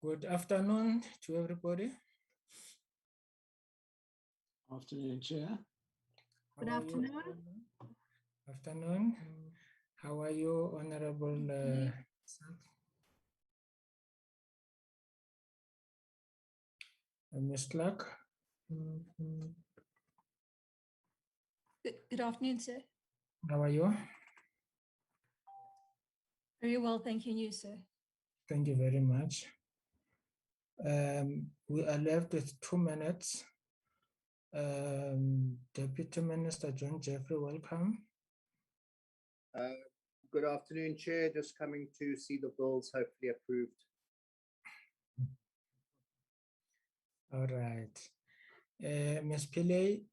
Good afternoon to everybody. Afternoon, Chair. Good afternoon. Afternoon. How are you, Honorable Ms. Clark? Good afternoon, sir. How are you? Very well, thank you, and you, sir. Thank you very much. We are left with 2 minutes. Deputy Minister John Jeffrey, welcome. Good afternoon, Chair. Just coming to see the bills hopefully approved. All right. Ms. Pillay,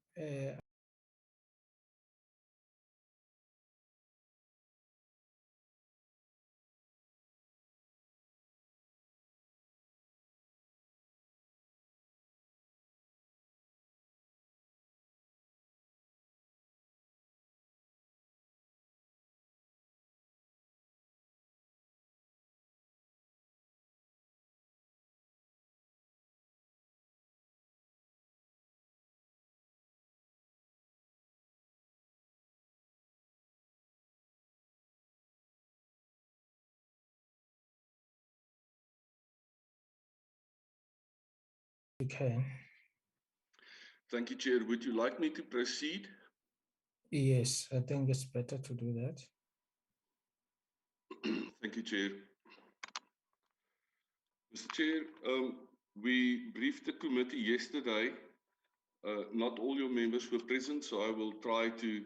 you can. Thank you, Chair. Would you like me to proceed? Yes, I think it's better to do that. Thank you, Chair. Mr. Chair, we briefed the committee yesterday. Not all your members were present, so I will try to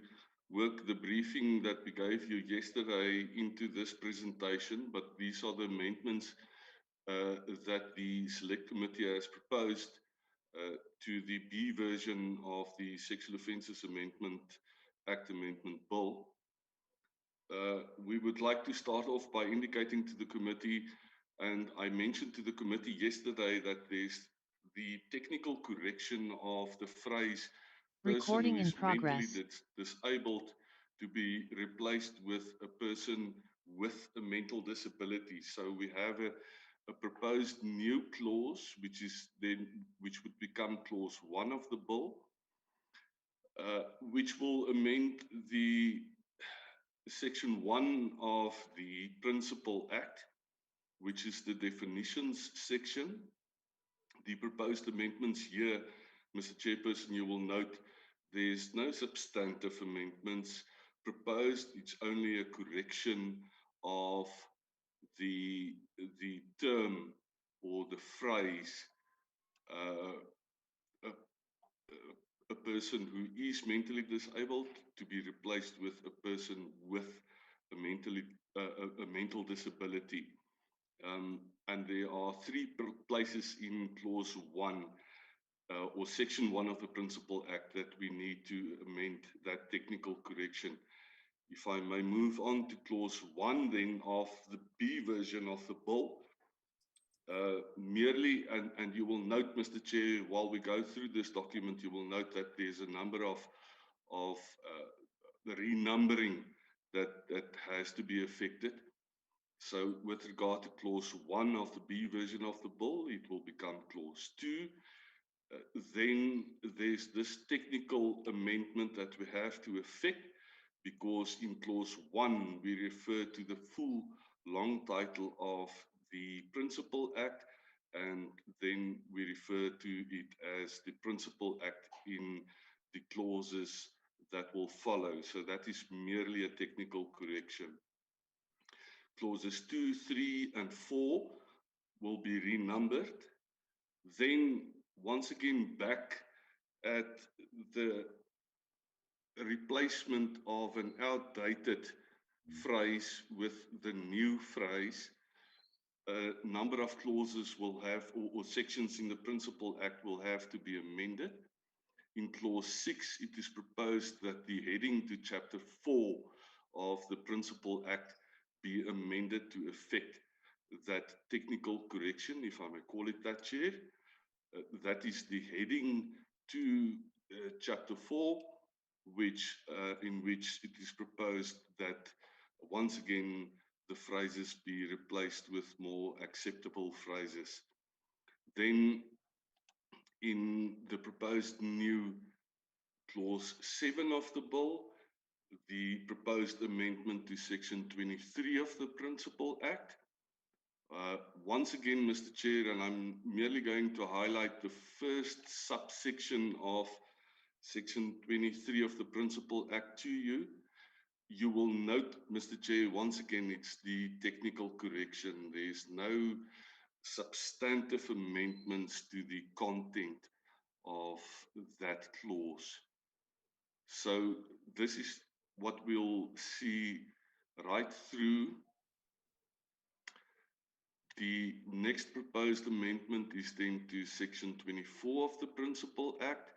work the briefing that we gave you yesterday into this presentation, but these are the amendments that the Select Committee has proposed to the B version of the Sexual Offences Amendment Act Amendment Bill. We would like to start off by indicating to the committee, and I mentioned to the committee yesterday, that there's the technical correction of the phrase Recording in progress. mentally disabled to be replaced with a person with a mental disability. So we have a proposed new clause, which would become clause 1 of the bill, which will amend the section 1 of the Principal Act, which is the definitions section. The proposed amendments here, Mr. Chairperson, you will note there's no substantive amendments proposed. It's only a correction of the term or the phrase a person who is mentally disabled to be replaced with a person with a mental disability. And there are 3 places in clause 1 or section 1 of the Principal Act that we need to amend that technical correction. If I may move on to clause 1 then of the B version of the bill, merely, and you will note, Mr. Chair, while we go through this document, you will note that there's a number of the renumbering that has to be affected. So with regard to clause 1 of the B version of the bill, it will become clause 2. Then there's this technical amendment that we have to effect, because in clause 1 we refer to the full long title of the Principal Act, and then we refer to it as the Principal Act in the clauses that will follow. So that is merely a technical correction. Clauses 2, 3, and 4 will be renumbered. Then once again back at the replacement of an outdated phrase with the new phrase, a number of clauses will have, or sections in the Principal Act will have to be amended. In clause 6, it is proposed that the heading to chapter 4 of the Principal Act be amended to effect that technical correction, if I may call it that, Chair. That is the heading to chapter 4, in which it is proposed that once again the phrases be replaced with more acceptable phrases. Then in the proposed new clause 7 of the bill, the proposed amendment to section 23 of the Principal Act. Once again, Mr. Chair, and I'm merely going to highlight the first subsection of section 23 of the Principal Act to you. You will note, Mr. Chair, once again, it's the technical correction. There's no substantive amendments to the content of that clause. So this is what we'll see right through. The next proposed amendment is then to section 24 of the Principal Act.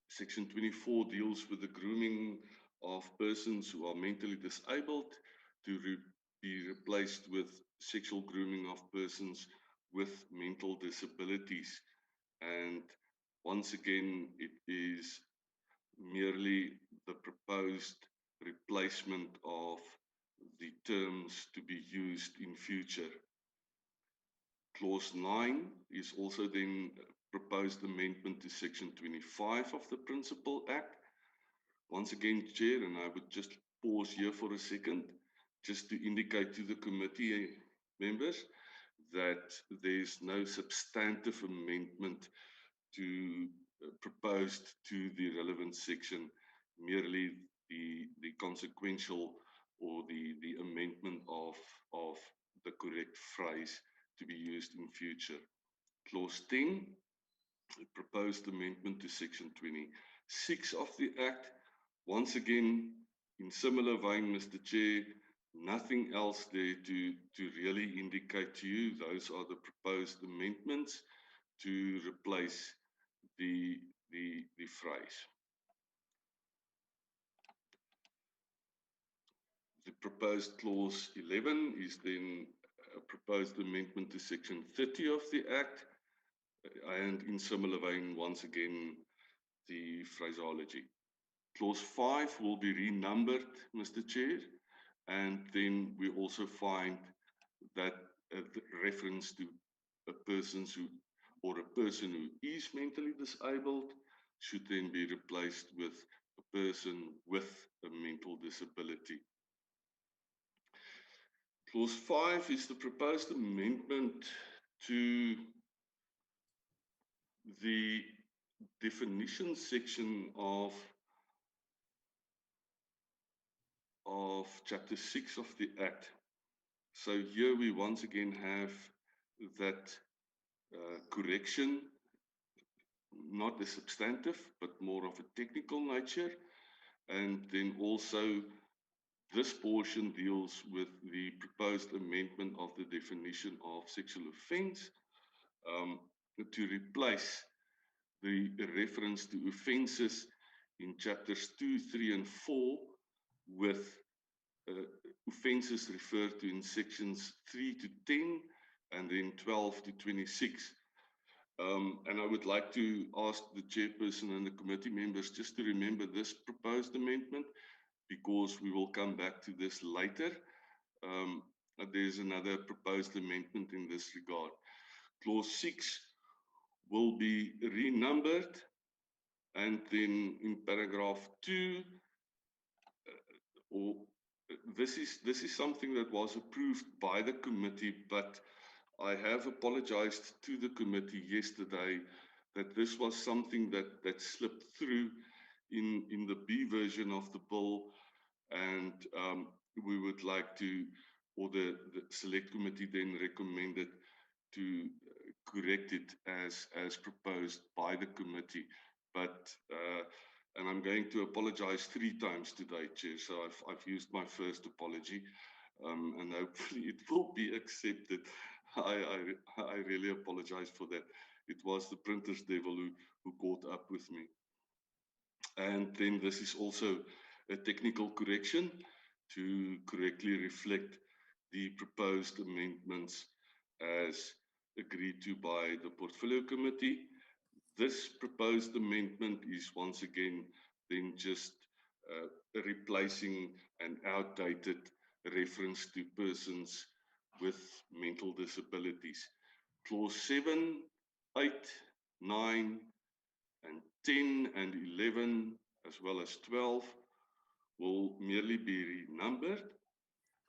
Section 24 deals with the grooming of persons who are mentally disabled to be replaced with sexual grooming of persons with mental disabilities. And once again, it is merely the proposed replacement of the terms to be used in future. Clause 9 is also then proposed amendment to section 25 of the Principal Act. Once again, Chair, and I would just pause here for a second, just to indicate to the committee members that there's no substantive amendment to proposed to the relevant section, merely the consequential or the amendment of the correct phrase to be used in future. Clause 10, proposed amendment to section 26 of the Act. Once again, in similar vein, Mr. Chair, nothing else there to really indicate to you. Those are the proposed amendments to replace the phrase. The proposed clause 11 is then a proposed amendment to section 30 of the Act, and in similar vein, once again, the phraseology. Clause 5 will be renumbered, Mr. Chair, and then we also find that the reference to a person who is mentally disabled should then be replaced with a person with a mental disability. Clause 5 is the proposed amendment to the definition section of Chapter 6 of the Act. So here we once again have that correction, not a substantive, but more of a technical nature. And then also this portion deals with the proposed amendment of the definition of sexual offence to replace the reference to offences in chapters 2, 3, and 4 with offences referred to in sections 3 to 10 and then 12 to 26. And I would like to ask the chairperson and the committee members just to remember this proposed amendment, because we will come back to this later. There's another proposed amendment in this regard. Clause 6 will be renumbered, and then in paragraph 2, this is something that was approved by the committee, but I have apologized to the committee yesterday that this was something that slipped through in the B version of the bill, and we would like to, or the select committee then recommended to correct it as proposed by the committee. But and I'm going to apologize 3 times today, Chair, so I've used my first apology, and hopefully it will be accepted. I really apologize for that. It was the printer's devil who caught up with me. And then this is also a technical correction to correctly reflect the proposed amendments as agreed to by the Portfolio Committee. This proposed amendment is once again then just replacing an outdated reference to persons with mental disabilities. Clause 7, 8, 9, and 10 and 11, as well as 12, will merely be renumbered.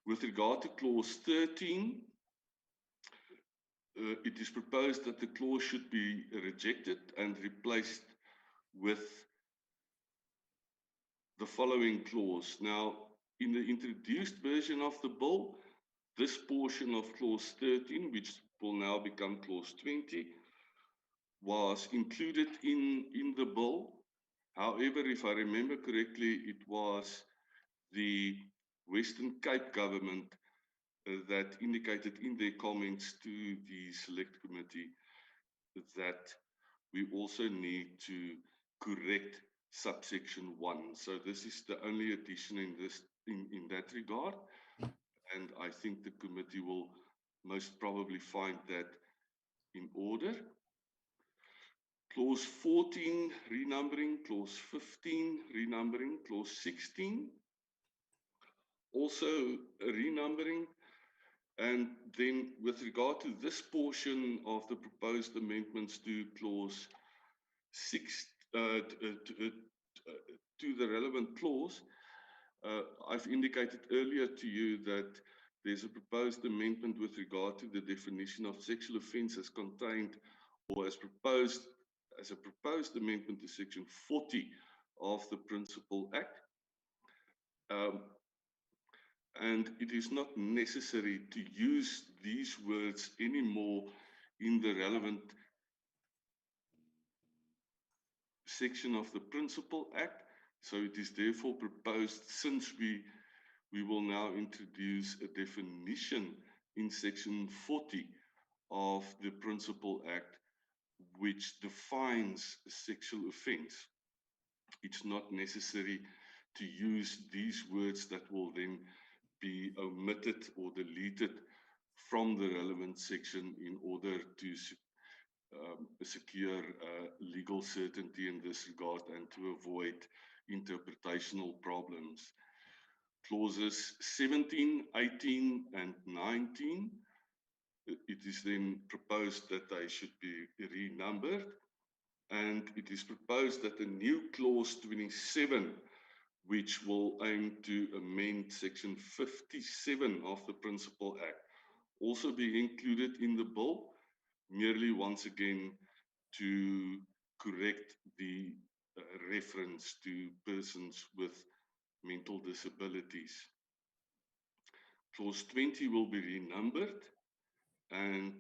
With regard to clause 13, it is proposed that the clause should be rejected and replaced with the following clause. Now, in the introduced version of the bill, this portion of clause 13, which will now become clause 20, was included in the bill. However, if I remember correctly, it was the Western Cape government that indicated in their comments to the select committee that we also need to correct subsection 1. So this is the only addition in that regard, and I think the committee will most probably find that in order. Clause 14, renumbering. Clause 15, renumbering. Clause 16, also renumbering. And then with regard to this portion of the proposed amendments to clause 6, to the relevant clause, I've indicated earlier to you that there's a proposed amendment with regard to the definition of sexual offence as contained or as proposed as a proposed amendment to section 40 of the Principal Act. And it is not necessary to use these words anymore in the relevant section of the Principal Act. So it is therefore proposed, since we will now introduce a definition in section 40 of the Principal Act, which defines sexual offence. It's not necessary to use these words that will then be omitted or deleted from the relevant section in order to secure legal certainty in this regard and to avoid interpretational problems. Clauses 17, 18, and 19, it is then proposed that they should be renumbered, and it is proposed that a new clause 27, which will aim to amend section 57 of the Principal Act, also be included in the bill, merely once again to correct the reference to persons with mental disabilities. Clause 20 will be renumbered, and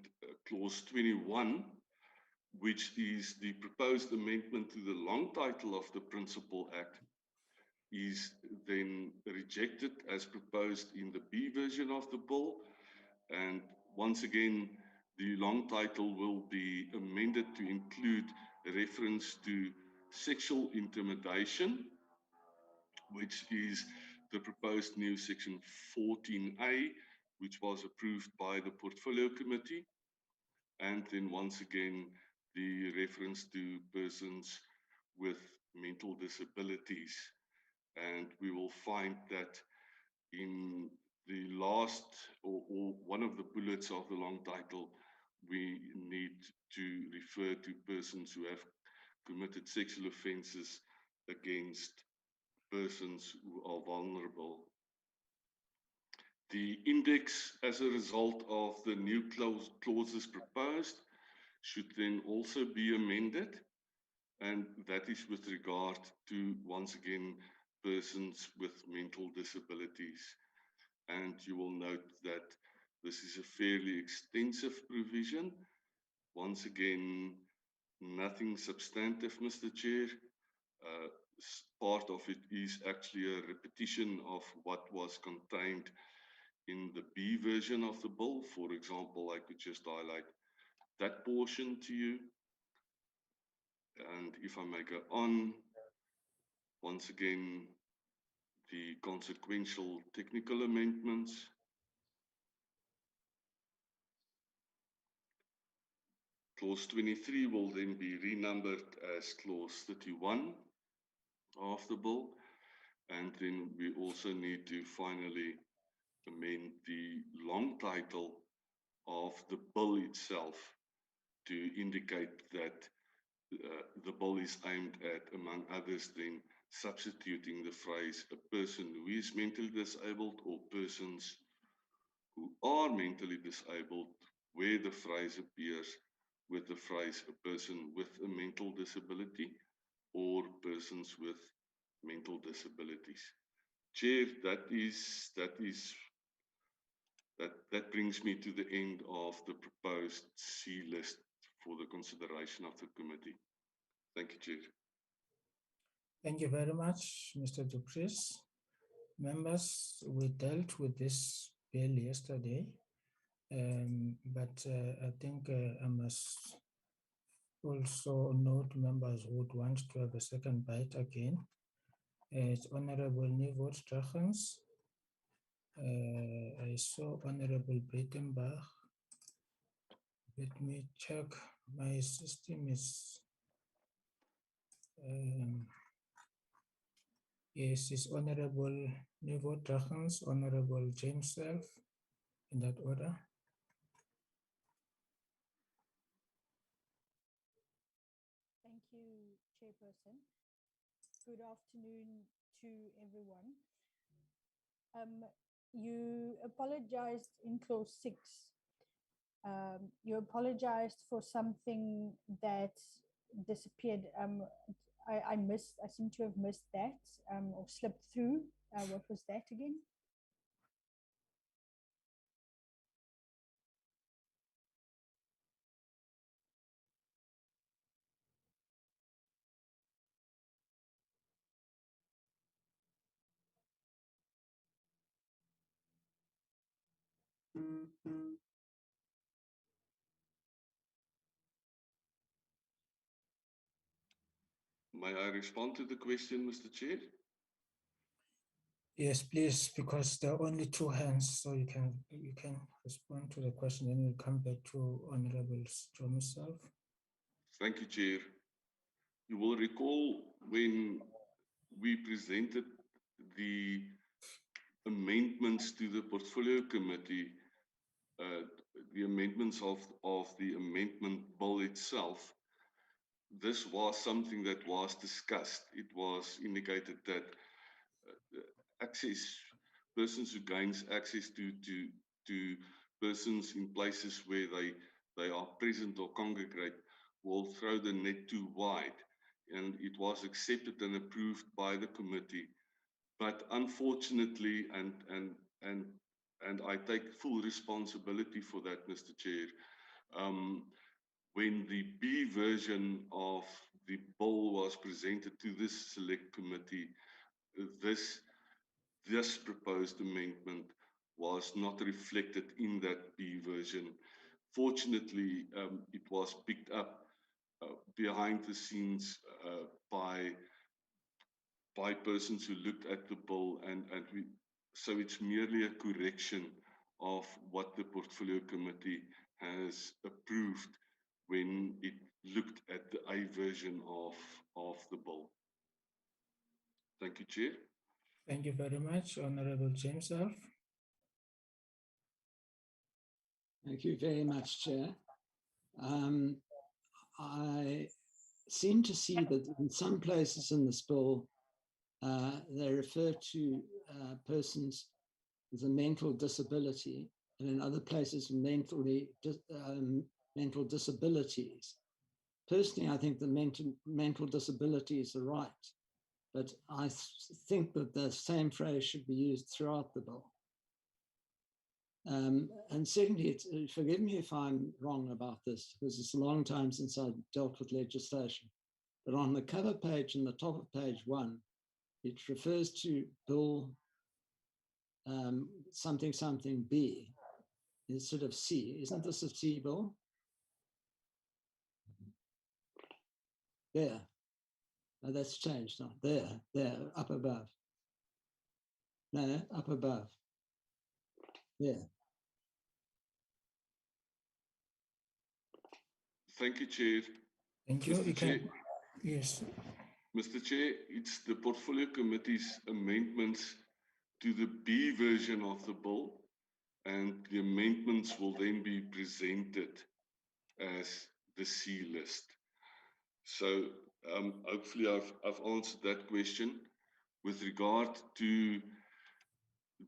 clause 21, which is the proposed amendment to the long title of the Principal Act, is then rejected as proposed in the B version of the bill. And once again, the long title will be amended to include a reference to sexual intimidation, which is the proposed new section 14A, which was approved by the Portfolio Committee. And then once again, the reference to persons with mental disabilities. And we will find that in the last or one of the bullets of the long title, we need to refer to persons who have committed sexual offences against persons who are vulnerable. The index, as a result of the new clauses proposed, should then also be amended, and that is with regard to, once again, persons with mental disabilities. And you will note that this is a fairly extensive provision. Once again, nothing substantive, Mr. Chair. Part of it is actually a repetition of what was contained in the B version of the bill. For example, I could just highlight that portion to you. And if I may go on, once again, the consequential technical amendments. Clause 23 will then be renumbered as clause 31 of the bill. And then we also need to finally amend the long title of the bill itself to indicate that the bill is aimed at, among others, then substituting the phrase a person who is mentally disabled or persons who are mentally disabled, where the phrase appears with the phrase a person with a mental disability or persons with mental disabilities. Chair, that brings me to the end of the proposed C list for the consideration of the committee. Thank you, Chair. Thank you very much, Mr. Du Preez. Members, we dealt with this bill yesterday, but I think I must also note members who would want to have a second bite again. It's Honorable Niveau Strachens. I saw Honorable Breitenbach. Let me check. My system is yes, it's Honorable Niveau Strachens, Honorable James Self, in that order. Thank you, Chairperson. Good afternoon to everyone. You apologized in clause 6. You apologized for something that disappeared. I seem to have missed that or slipped through. What was that again? May I respond to the question, Mr. Chair? Yes, please, because there are only two hands, so you can respond to the question, then we'll come back to Honorable James Self. Thank you, Chair. You will recall when we presented the amendments to the Portfolio Committee, the amendments of the amendment bill itself, this was something that was discussed. It was indicated that persons who gains access to persons in places where they are present or congregate will throw the net too wide. And it was accepted and approved by the committee. But unfortunately, and I take full responsibility for that, Mr. Chair, when the B version of the bill was presented to this select committee, this proposed amendment was not reflected in that B version. Fortunately, it was picked up behind the scenes by persons who looked at the bill, so it's merely a correction of what the Portfolio Committee has approved when it looked at the A version of the bill. Thank you, Chair. Thank you very much, Honorable James Self. Thank you very much, Chair. I seem to see that in some places in this bill, they refer to persons with a mental disability, and in other places, mental disabilities. Personally, I think the mental disabilities are right, but I think that the same phrase should be used throughout the bill. And secondly, forgive me if I'm wrong about this, because it's a long time since I dealt with legislation, but on the cover page and the top of page 1, it refers to bill something B instead of C. Isn't this a C bill? There. Oh, that's changed now. There, up above. No, up above. There. Thank you, Chair. Thank you. Mr. Chair. Yes. Mr. Chair, it's the Portfolio Committee's amendments to the B version of the bill, and the amendments will then be presented as the C list. So hopefully I've answered that question. With regard to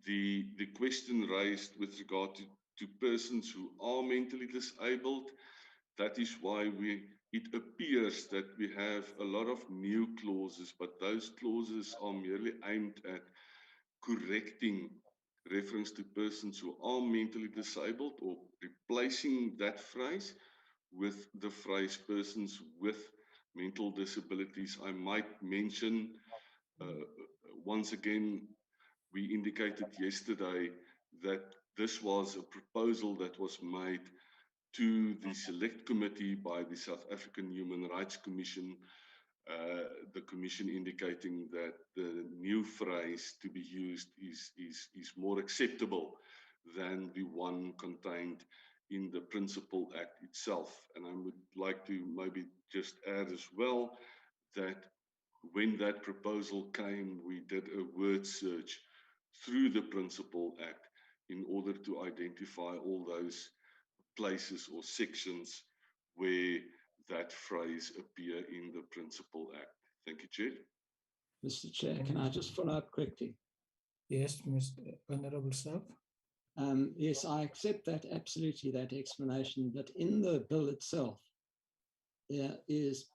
the question raised with regard to persons who are mentally disabled, that is why it appears that we have a lot of new clauses, but those clauses are merely aimed at correcting reference to persons who are mentally disabled, or replacing that phrase with the phrase persons with mental disabilities. I might mention once again, we indicated yesterday that this was a proposal that was made to the Select Committee by the South African Human Rights Commission, the Commission indicating that the new phrase to be used is more acceptable than the one contained in the Principal Act itself. And I would like to maybe just add as well that when that proposal came, we did a word search through the Principal Act in order to identify all those places or sections where that phrase appear in the Principal Act. Thank you, Chair. Mr. Chair, can I just follow up quickly? Yes, Mr. Honorable Self. Yes, I accept that, absolutely, that explanation, but in the bill itself, there is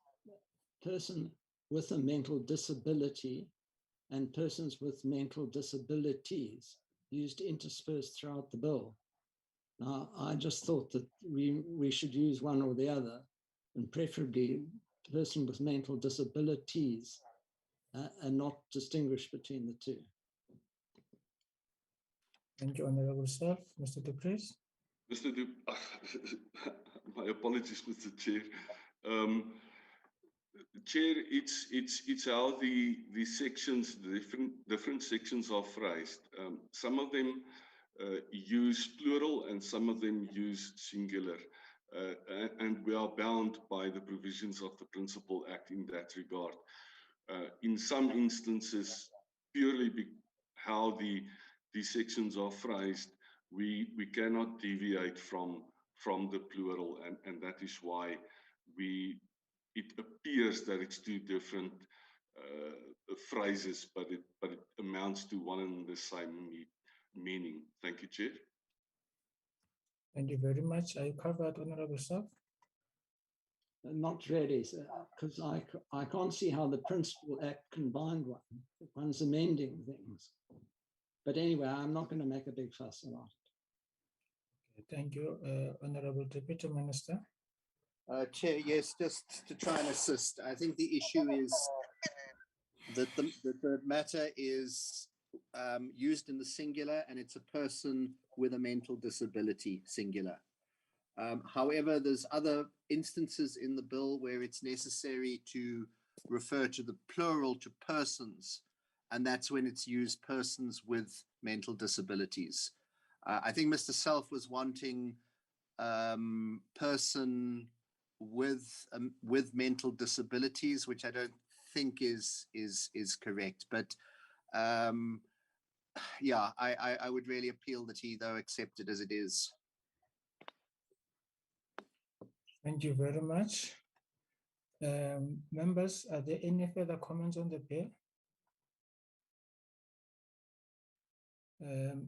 person with a mental disability and persons with mental disabilities used interspersed throughout the bill. Now, I just thought that we should use one or the other, and preferably person with mental disabilities, and not distinguish between the two. Thank you, Honorable Self. Mr. Du Preez. My apologies, Mr. Chair. Chair, it's how the sections, the different sections are phrased. Some of them use plural and some of them use singular. And we are bound by the provisions of the Principal Act in that regard. In some instances, purely how the sections are phrased, we cannot deviate from the plural, and that is why it appears that it's two different phrases, but it amounts to one and the same meaning. Thank you, Chair. Thank you very much. Are you covered, Honorable Self? Not really, because I can't see how the Principal Act combined one's amending things. But anyway, I'm not going to make a big fuss about it. Okay, thank you, Honorable Deputy Minister. Chair, yes, just to try and assist. I think the issue is that the matter is used in the singular, and it's a person with a mental disability, singular. However, there's other instances in the bill where it's necessary to refer to the plural to persons, and that's when it's used persons with mental disabilities. I think Mr. Self was wanting person with mental disabilities, which I don't think is correct. But yeah, I would really appeal that he though accept it as it is. Thank you very much. Members, are there any further comments on the bill?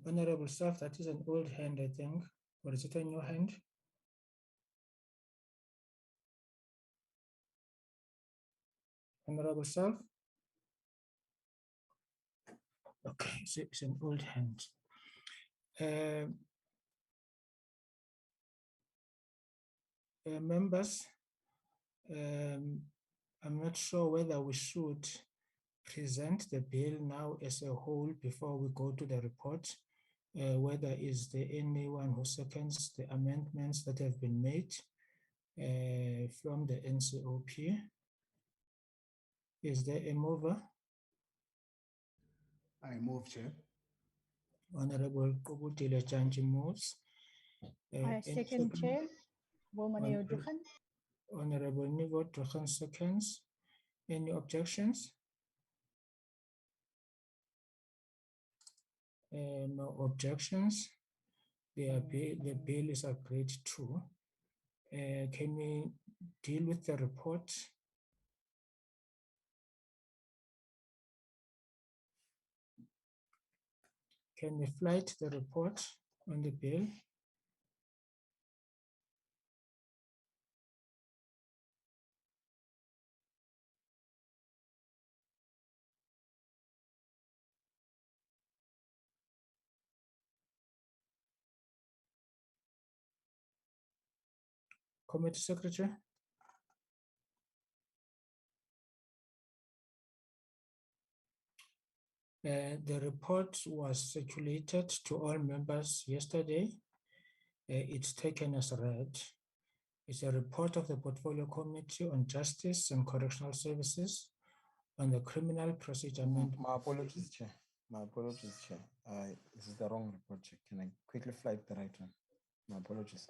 Honorable Self, that is an old hand, I think. Or is it a new hand? Honorable Self? Okay, so it's an old hand. Members, I'm not sure whether we should present the bill now as a whole before we go to the report. Whether is there anyone who seconds the amendments that have been made from the NCOP? Is there a mover? I move, Chair. Honorable Kobutile Chanchi moves. I second, Chair. Honorable Nivo Druchen seconds. Any objections? No objections. The bill is agreed to. Can we deal with the report? Can we flight the report on the bill? Committee Secretary? The report was circulated to all members yesterday. It's taken as read. It's a report of the Portfolio Committee on Justice and Correctional Services on the Criminal Procedure Amendment. My apologies, Chair. My apologies, Chair. This is the wrong report, Chair. Can I quickly flight the right one? My apologies.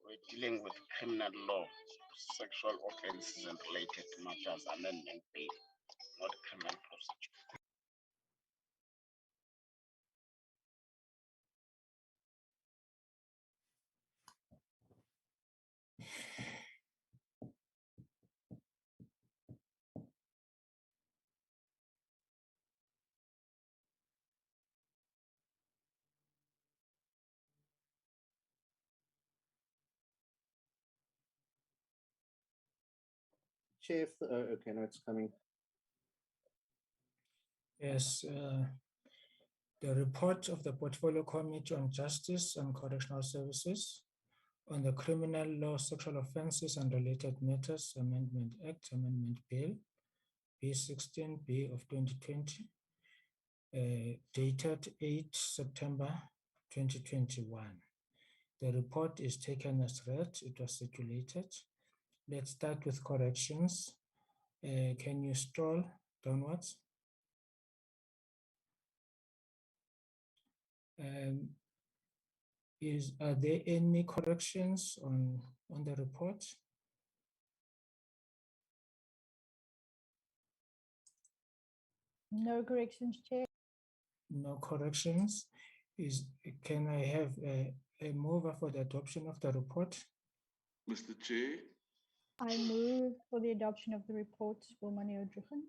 We're dealing with criminal law, sexual offences and related matters, amendment bill, not criminal procedure. Chair, okay, no, it's coming. Yes, the report of the Portfolio Committee on Justice and Correctional Services on the Criminal Law, Sexual Offences and Related Matters Amendment Act, Amendment Bill, B16B of 2020, dated 8 September 2021. The report is taken as read. It was circulated. Let's start with corrections. Can you scroll downwards? Are there any corrections on the report? No corrections, Chair. No corrections. Can I have a mover for the adoption of the report? Mr. Chair, I move for the adoption of the report, Wilmani Odruchen.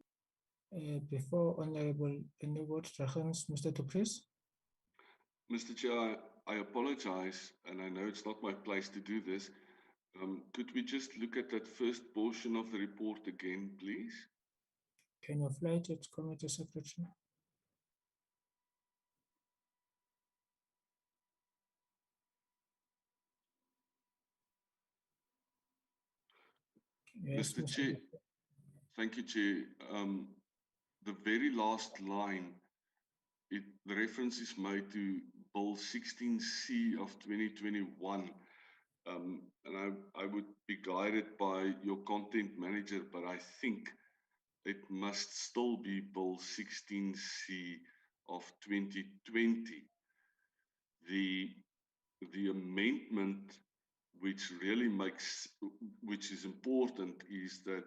Before Honorable Eneward Drachens, Mr. Dupres. Mr. Chair, I apologize, and I know it's not my place to do this. Could we just look at that first portion of the report again, please? Can you flight it, Committee Secretary? Yes, Mr. Chair, thank you, Chair. The very last line, the reference is made to Bill 16C of 2021. And I would be guided by your content manager, but I think it must still be Bill 16C of 2020. The amendment which is important is that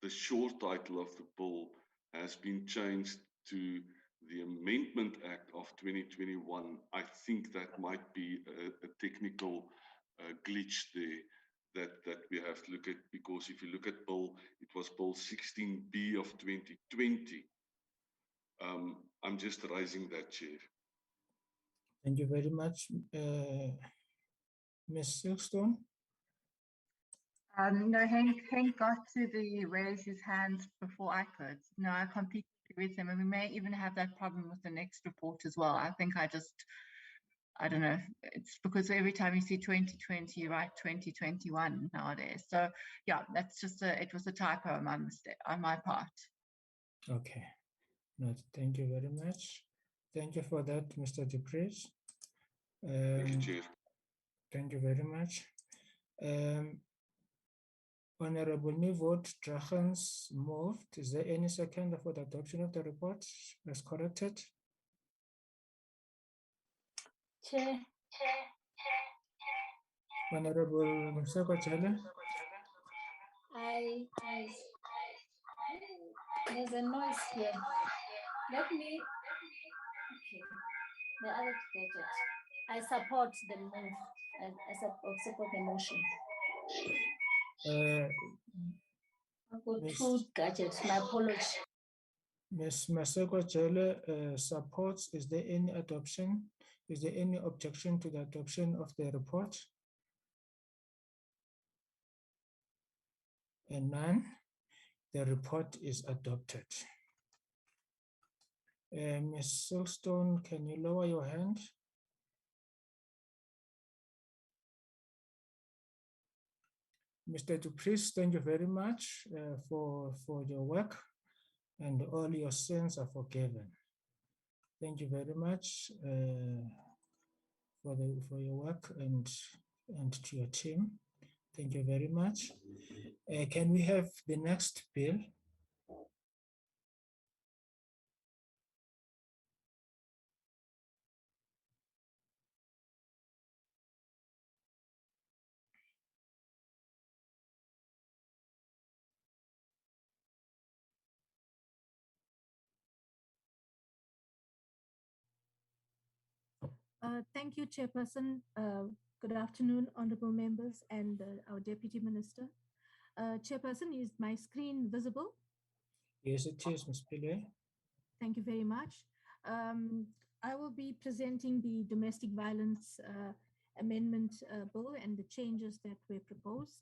the short title of the bill has been changed to the Amendment Act of 2021. I think that might be a technical glitch there that we have to look at, because if you look at Bill, it was Bill 16B of 2020. I'm just raising that, Chair. Thank you very much, Ms. Silkstone. No, Hank got to raise his hands before I could. No, I completely agree with him, and we may even have that problem with the next report as well. I think I don't know. It's because every time you see 2020, you write 2021 nowadays. So yeah, that's just it was a typo on my mistake, on my part. Okay. No, thank you very much. Thank you for that, Mr. Dupres. Thank you, Chair. Thank you very much. Honorable Eneward Drachens moved. Is there any second for the adoption of the report as corrected? Chair. Honorable Mseko Jele. Aye. There's a noise here. Let me. Okay. The other gadget. I support the move. I support the motion. I've got two gadgets. My apology. Ms. Maseko Jele supports. Is there any adoption? Is there any objection to the adoption of the report? And none. The report is adopted. Ms. Silkstone, can you lower your hand? Mr. Dupriest, thank you very much for your work, and all your sins are forgiven. Thank you very much for your work and to your team. Thank you very much. Can we have the next bill? Thank you, Chairperson. Good afternoon, honorable members and our Deputy Minister. Chairperson, is my screen visible? Yes, it is, Ms. Pillay. Thank you very much. I will be presenting the Domestic Violence Amendment Bill and the changes that were proposed.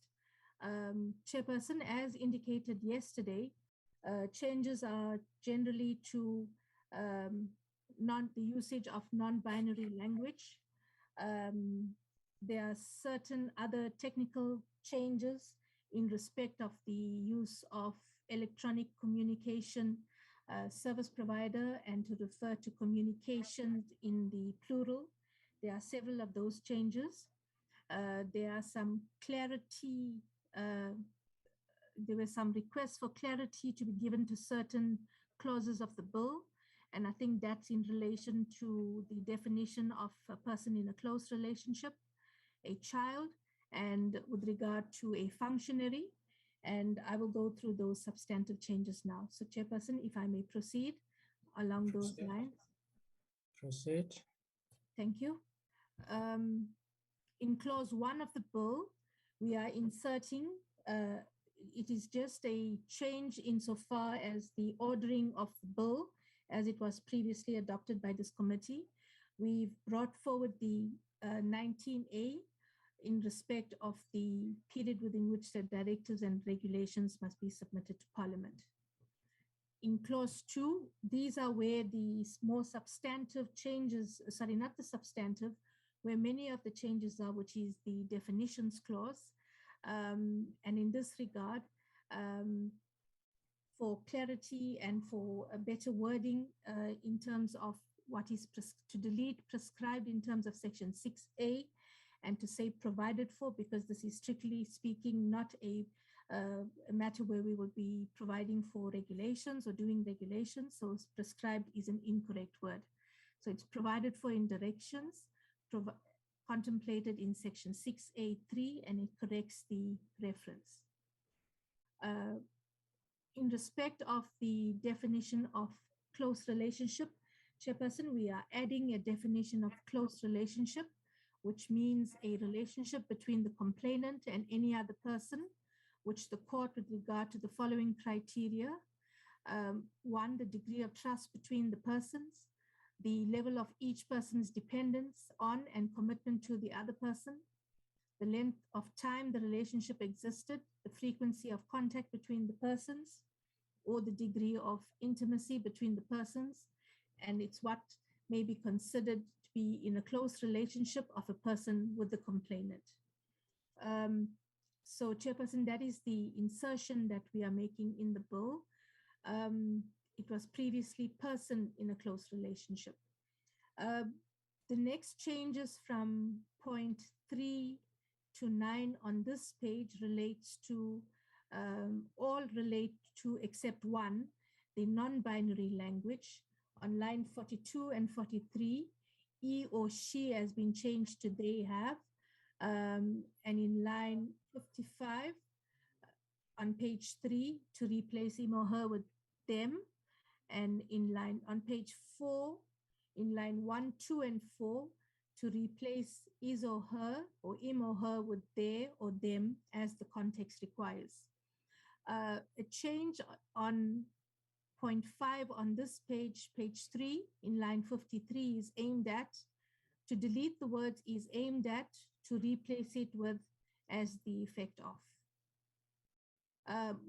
Chairperson, as indicated yesterday, changes are generally to the usage of non-binary language. There are certain other technical changes in respect of the use of electronic communication service provider and to refer to communications in the plural. There are several of those changes. There are some clarity, there were some requests for clarity to be given to certain clauses of the bill. And I think that's in relation to the definition of a person in a close relationship, a child, and with regard to a functionary. And I will go through those substantive changes now. So Chairperson, if I may proceed along those lines. Proceed. Thank you. In clause 1 of the bill, we are inserting, it is just a change insofar as the ordering of the bill as it was previously adopted by this committee. We've brought forward the 19A in respect of the period within which the directives and regulations must be submitted to Parliament. In clause 2, these are where the more substantive changes, sorry, not the substantive, where many of the changes are, which is the definitions clause. And in this regard, for clarity and for a better wording in terms of what is to delete prescribed in terms of section 6A and to say provided for, because this is strictly speaking not a matter where we will be providing for regulations or doing regulations. So prescribed is an incorrect word. So it's provided for in directions contemplated in section 6A3, and it corrects the reference. In respect of the definition of close relationship, Chairperson, we are adding a definition of close relationship, which means a relationship between the complainant and any other person, which the court, with regard to the following criteria: 1, the degree of trust between the persons, the level of each person's dependence on and commitment to the other person, the length of time the relationship existed, the frequency of contact between the persons, or the degree of intimacy between the persons, and it's what may be considered to be in a close relationship of a person with the complainant. So, Chairperson, that is the insertion that we are making in the bill. It was previously person in a close relationship. The next changes from point 3 to 9 on this page relates to, all relate to except 1, the non-binary language. On line 42 and 43, he or she has been changed to they have. And in line 55 on page 3, to replace him or her with them. And on page 4, in line 1, 2, and 4, to replace is or her or him or her with their or them as the context requires. A change on point 5 on this page, page 3, in line 53, is aimed at, to delete the words is aimed at, to replace it with as the effect of.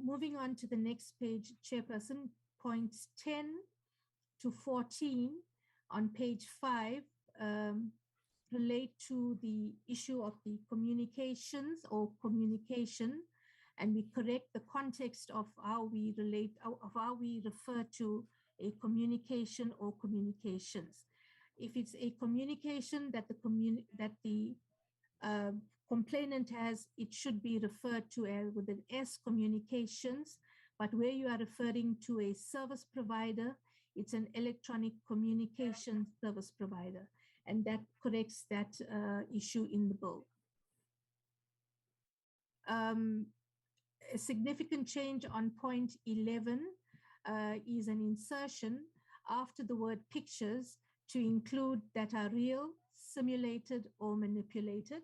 Moving on to the next page, Chairperson, points 10 to 14 on page 5 relate to the issue of the communications or communication, and we correct the context of how we relate, of how we refer to a communication or communications. If it's a communication that the complainant has, it should be referred to as with an S, communications, but where you are referring to a service provider, it's an electronic communication service provider, and that corrects that issue in the bill. A significant change on point 11 is an insertion after the word pictures to include that are real, simulated, or manipulated.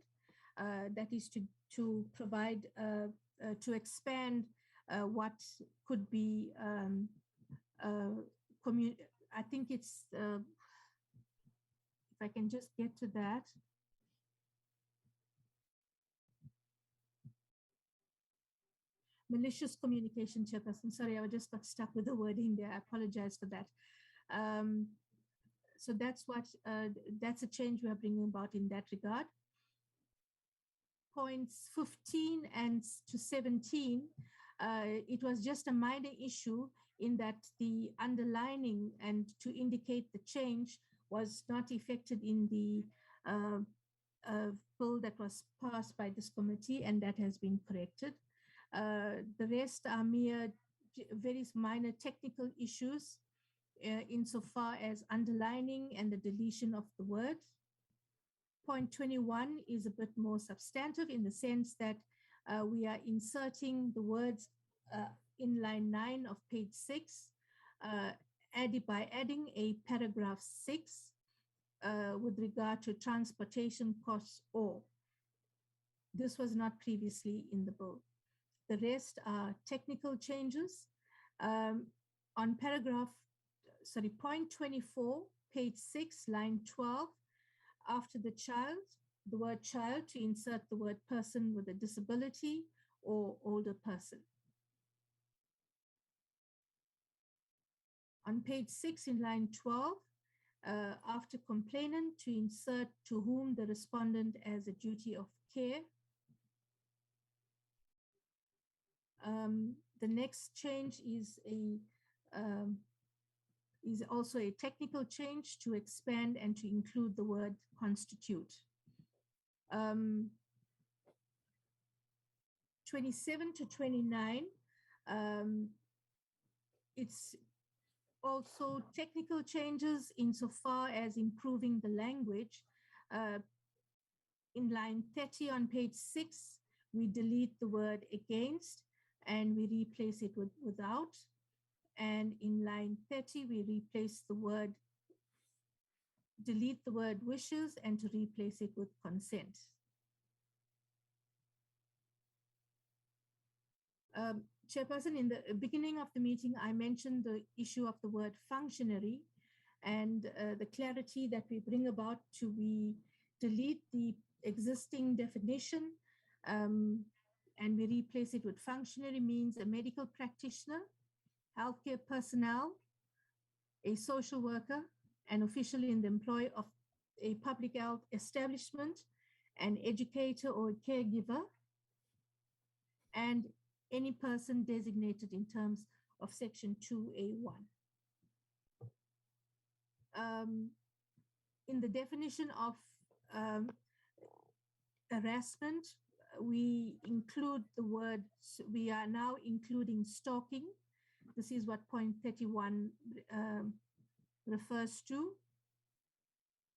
That is to provide, to expand what could be, I think it's, if I can just get to that. Malicious communication, Chairperson. Sorry, I just got stuck with the wording there. I apologize for that. So that's what, that's a change we are bringing about in that regard. Points 15 and to 17, it was just a minor issue in that the underlining and to indicate the change was not effected in the bill that was passed by this committee, and that has been corrected. The rest are mere very minor technical issues insofar as underlining and the deletion of the word. Point 21 is a bit more substantive in the sense that we are inserting the words in line 9 of page 6, by adding a paragraph 6 with regard to transportation costs or. This was not previously in the bill. The rest are technical changes. On point 24, page 6, line 12, after the child, the word child, to insert the word person with a disability or older person. On page 6 in line 12, after complainant, to insert to whom the respondent has a duty of care. The next change is also a technical change to expand and to include the word constitute. 27 to 29, it's also technical changes insofar as improving the language. In line 30 on page 6, we delete the word against and we replace it with without. And in line 30, we replace the word, delete the word wishes and to replace it with consent. Chairperson, in the beginning of the meeting, I mentioned the issue of the word functionary and the clarity that we bring about to we delete the existing definition and we replace it with functionary means a medical practitioner, healthcare personnel, a social worker, and officially in the employ of a public health establishment, an educator or a caregiver, and any person designated in terms of section 2A1. In the definition of harassment, we include the word, we are now including stalking. This is what point 31 refers to.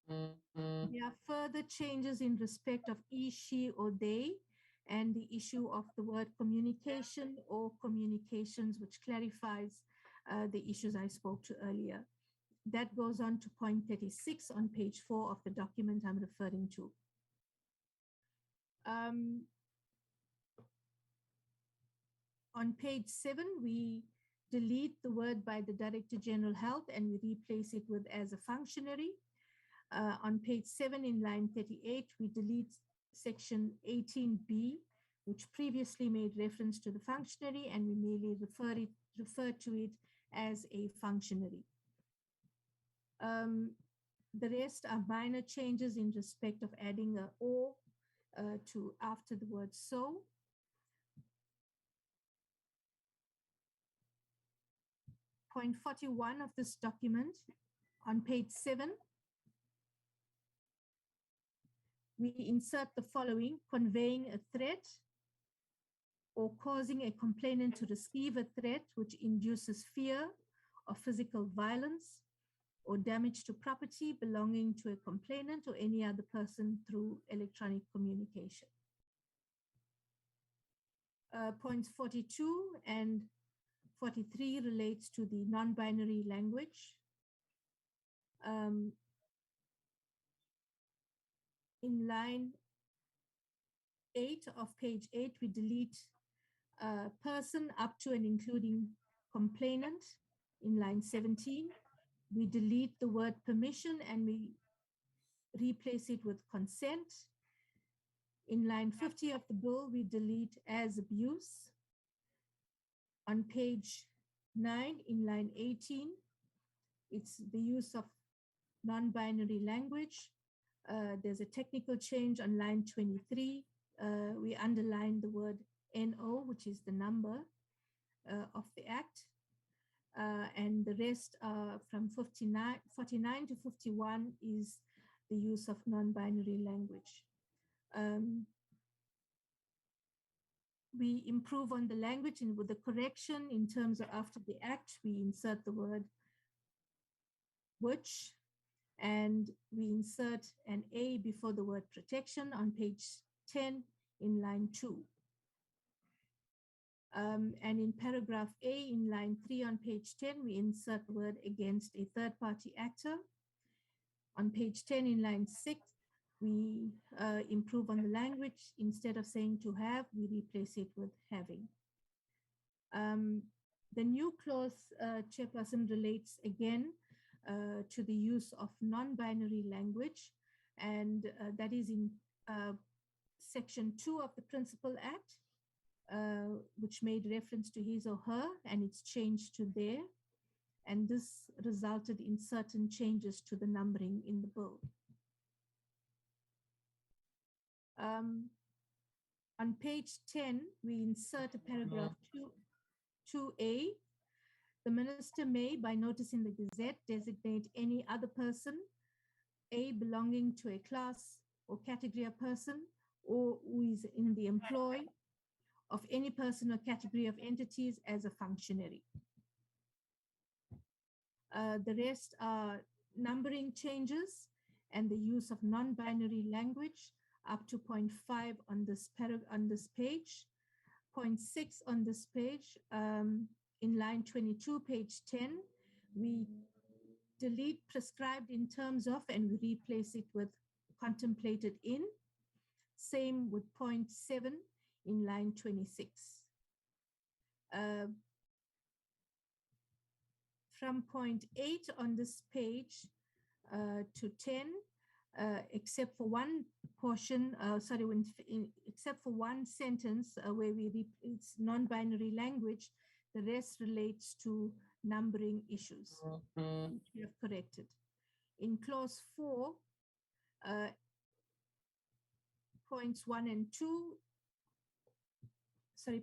There are further changes in respect of he, she, or they, and the issue of the word communication or communications, which clarifies the issues I spoke to earlier. That goes on to point 36 on page 4 of the document I'm referring to. On page 7, we delete the word by the Director General Health and we replace it with as a functionary. On page 7 in line 38, we delete section 18B, which previously made reference to the functionary, and we merely refer to it as a functionary. The rest are minor changes in respect of adding a or to after the word so. Point 41 of this document, on page 7, we insert the following: conveying a threat or causing a complainant to receive a threat which induces fear of physical violence or damage to property belonging to a complainant or any other person through electronic communication. Points 42 and 43 relates to the non-binary language. In line 8 of page 8, we delete person up to and including complainant. In line 17, we delete the word permission and we replace it with consent. In line 50 of the bill, we delete as abuse. On page 9, in line 18, it's the use of non-binary language. There's a technical change on line 23. We underline the word NO, which is the number of the act. And the rest from 49 to 51 is the use of non-binary language. We improve on the language, and with the correction in terms of after the act, we insert the word which, and we insert an A before the word protection on page 10 in line 2. And in paragraph A in line 3 on page 10, we insert the word against a third-party actor. On page 10 in line 6, we improve on the language. Instead of saying to have, we replace it with having. The new clause, Chairperson, relates again to the use of non-binary language, and that is in section 2 of the Principal Act, which made reference to his or her, and it's changed to there. And this resulted in certain changes to the numbering in the bill. On page 10, we insert a paragraph 2A. The minister may, by notice in the Gazette, designate any other person, A, belonging to a class or category of person, or who is in the employ of any person or category of entities as a functionary. The rest are numbering changes and the use of non-binary language up to point 5 on this page. Point 6 on this page, in line 22, page 10, we delete prescribed in terms of and we replace it with contemplated in. Same with point 7 in line 26. From point 8 on this page to 10, except for one portion, except for one sentence where it's non-binary language, the rest relates to numbering issues, which we have corrected. In clause 4, points 1 and 2,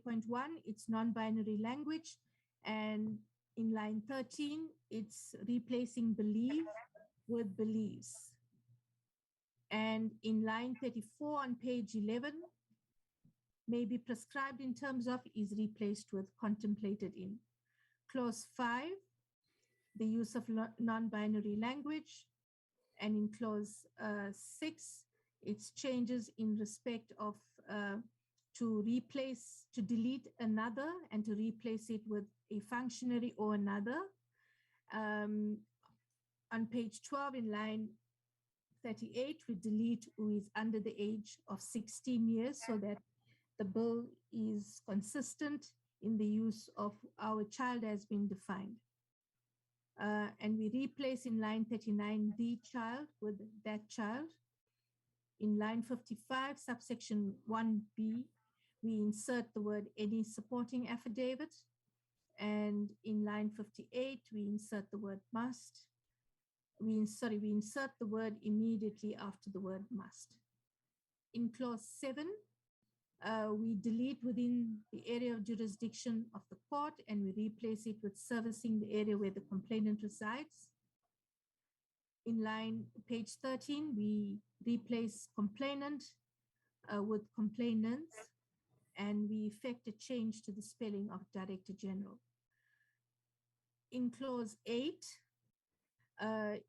point 1, it's non-binary language, and in line 13, it's replacing believe with believes. And in line 34 on page 11, may be prescribed in terms of is replaced with contemplated in. Clause 5, the use of non-binary language. And in clause 6, it's changes in respect of to delete another and to replace it with a functionary or another. On page 12 in line 38, we delete who is under the age of 16 years so that the bill is consistent in the use of our child has been defined. And we replace in line 39 the child with that child. In line 55, subsection 1b, we insert the word any supporting affidavit. And in line 58, we insert the word must. We insert the word immediately after the word must. In clause 7, we delete within the area of jurisdiction of the court and we replace it with servicing the area where the complainant resides. In line page 13, we replace complainant with complainants and we effect a change to the spelling of Director General. In clause 8,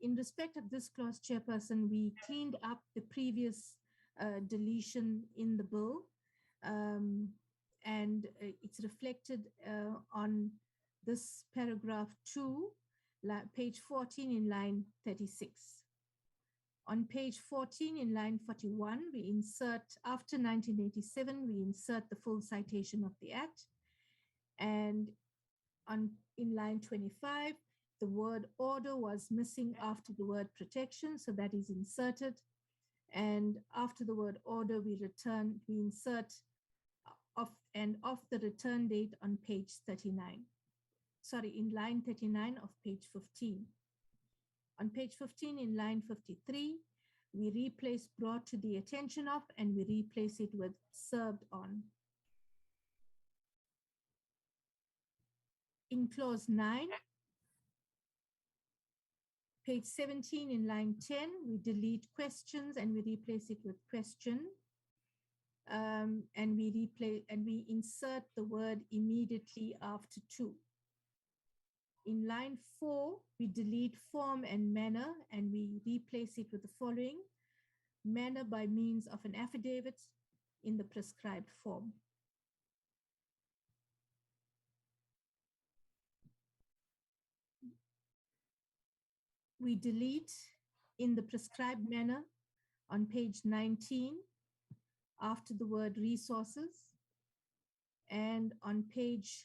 in respect of this clause, Chairperson, we cleaned up the previous deletion in the bill, and it's reflected on this paragraph 2, page 14 in line 36. On page 14 in line 41, we insert, after 1987, we insert the full citation of the Act. And in line 25, the word order was missing after the word protection, so that is inserted. And after the word order, we insert off the return date on page 39. Sorry, in line 39 of page 15. On page 15 in line 53, we replace brought to the attention of and we replace it with served on. In clause 9, page 17 in line 10, we delete questions and we replace it with question. And we insert the word immediately after to. In line 4, we delete form and manner and we replace it with the following: manner by means of an affidavit in the prescribed form. We delete in the prescribed manner on page 19 after the word resources, and on page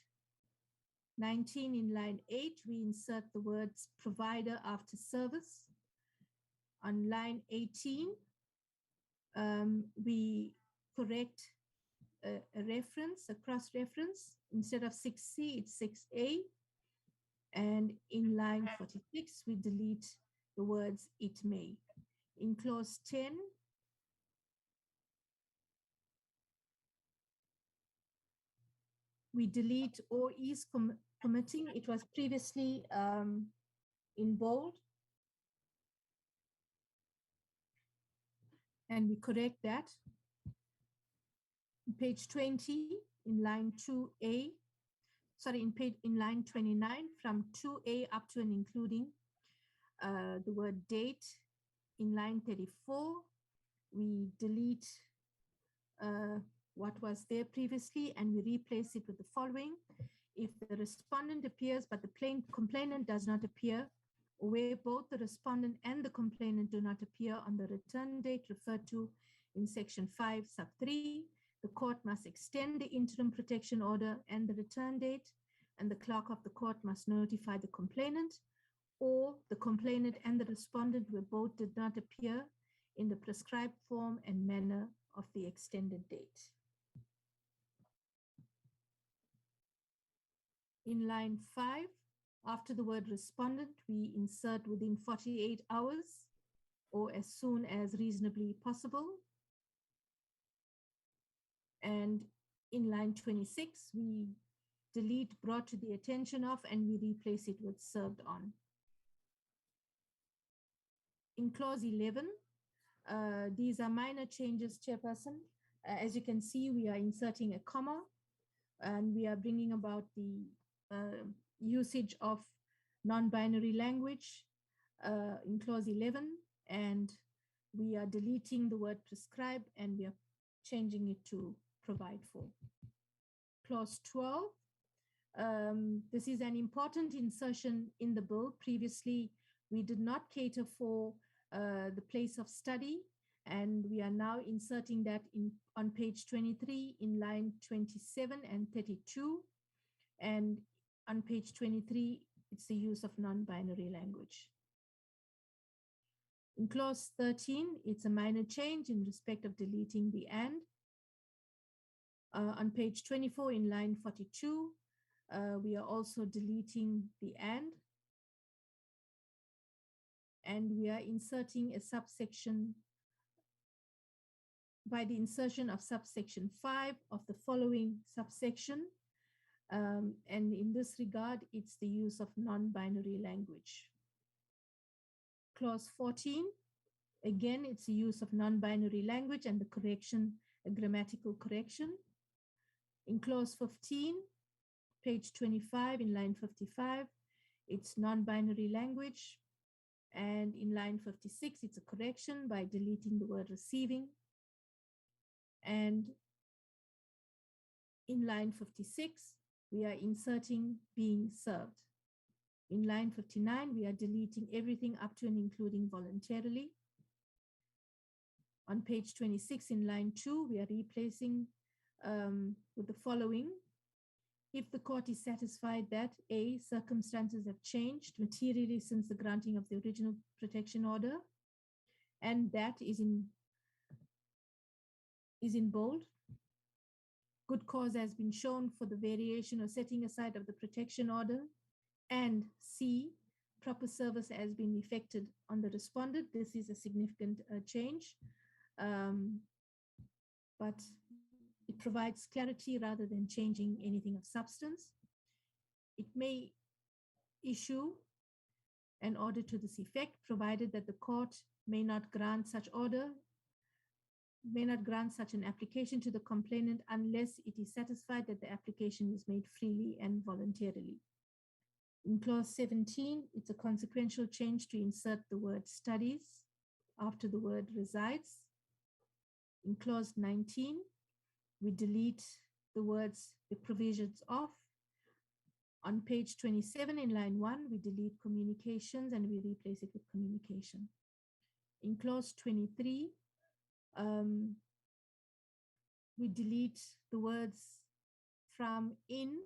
19 in line 8, we insert the words provider after service. On line 18, we correct a reference, a cross-reference. Instead of 6C, it's 6A. And in line 46, we delete the words it may. In clause 10, we delete or is committing. It was previously in bold. And we correct that. Page 20 in line 2A, sorry, in line 29 from 2A up to and including the word date. In line 34, we delete what was there previously and we replace it with the following: if the respondent appears but the complainant does not appear, or where both the respondent and the complainant do not appear on the return date referred to in section 5 sub 3, the court must extend the interim protection order and the return date, and the clerk of the court must notify the complainant or the complainant and the respondent where both did not appear in the prescribed form and manner of the extended date. In line 5, after the word respondent, we insert within 48 hours or as soon as reasonably possible. And in line 26, we delete brought to the attention of and we replace it with served on. In clause 11, these are minor changes, Chairperson. As you can see, we are inserting a comma and we are bringing about the usage of non-binary language in clause 11, and we are deleting the word prescribe and we are changing it to provide for. Clause 12, This is an important insertion in the bill. Previously, we did not cater for the place of study, and we are now inserting that on page 23 in line 27 and 32. And on page 23, it's the use of non-binary language. In clause 13, it's a minor change in respect of deleting the and. On page 24 in line 42, we are also deleting the and we are inserting a subsection by the insertion of subsection 5 of the following subsection. And in this regard, it's the use of non-binary language. Clause 14, again, it's the use of non-binary language and the correction, a grammatical correction. In clause 15, page 25 in line 55, it's non-binary language. And in line 56, it's a correction by deleting the word receiving. And in line 56, we are inserting being served. In line 59, we are deleting everything up to and including voluntarily. On page 26 in line 2, we are replacing with the following. If the court is satisfied that A, circumstances have changed materially since the granting of the original protection order, and that is in bold. Good cause has been shown for the variation or setting aside of the protection order, and C, proper service has been effected on the respondent. This is a significant change, but it provides clarity rather than changing anything of substance. It may issue an order to this effect, provided that the court may not grant such order, may not grant such an application to the complainant unless it is satisfied that the application is made freely and voluntarily. In clause 17, it's a consequential change to insert the word studies after the word resides. In clause 19, we delete the words the provisions of. On page 27 in line 1, we delete communications and we replace it with communication. In clause 23, we delete the words from in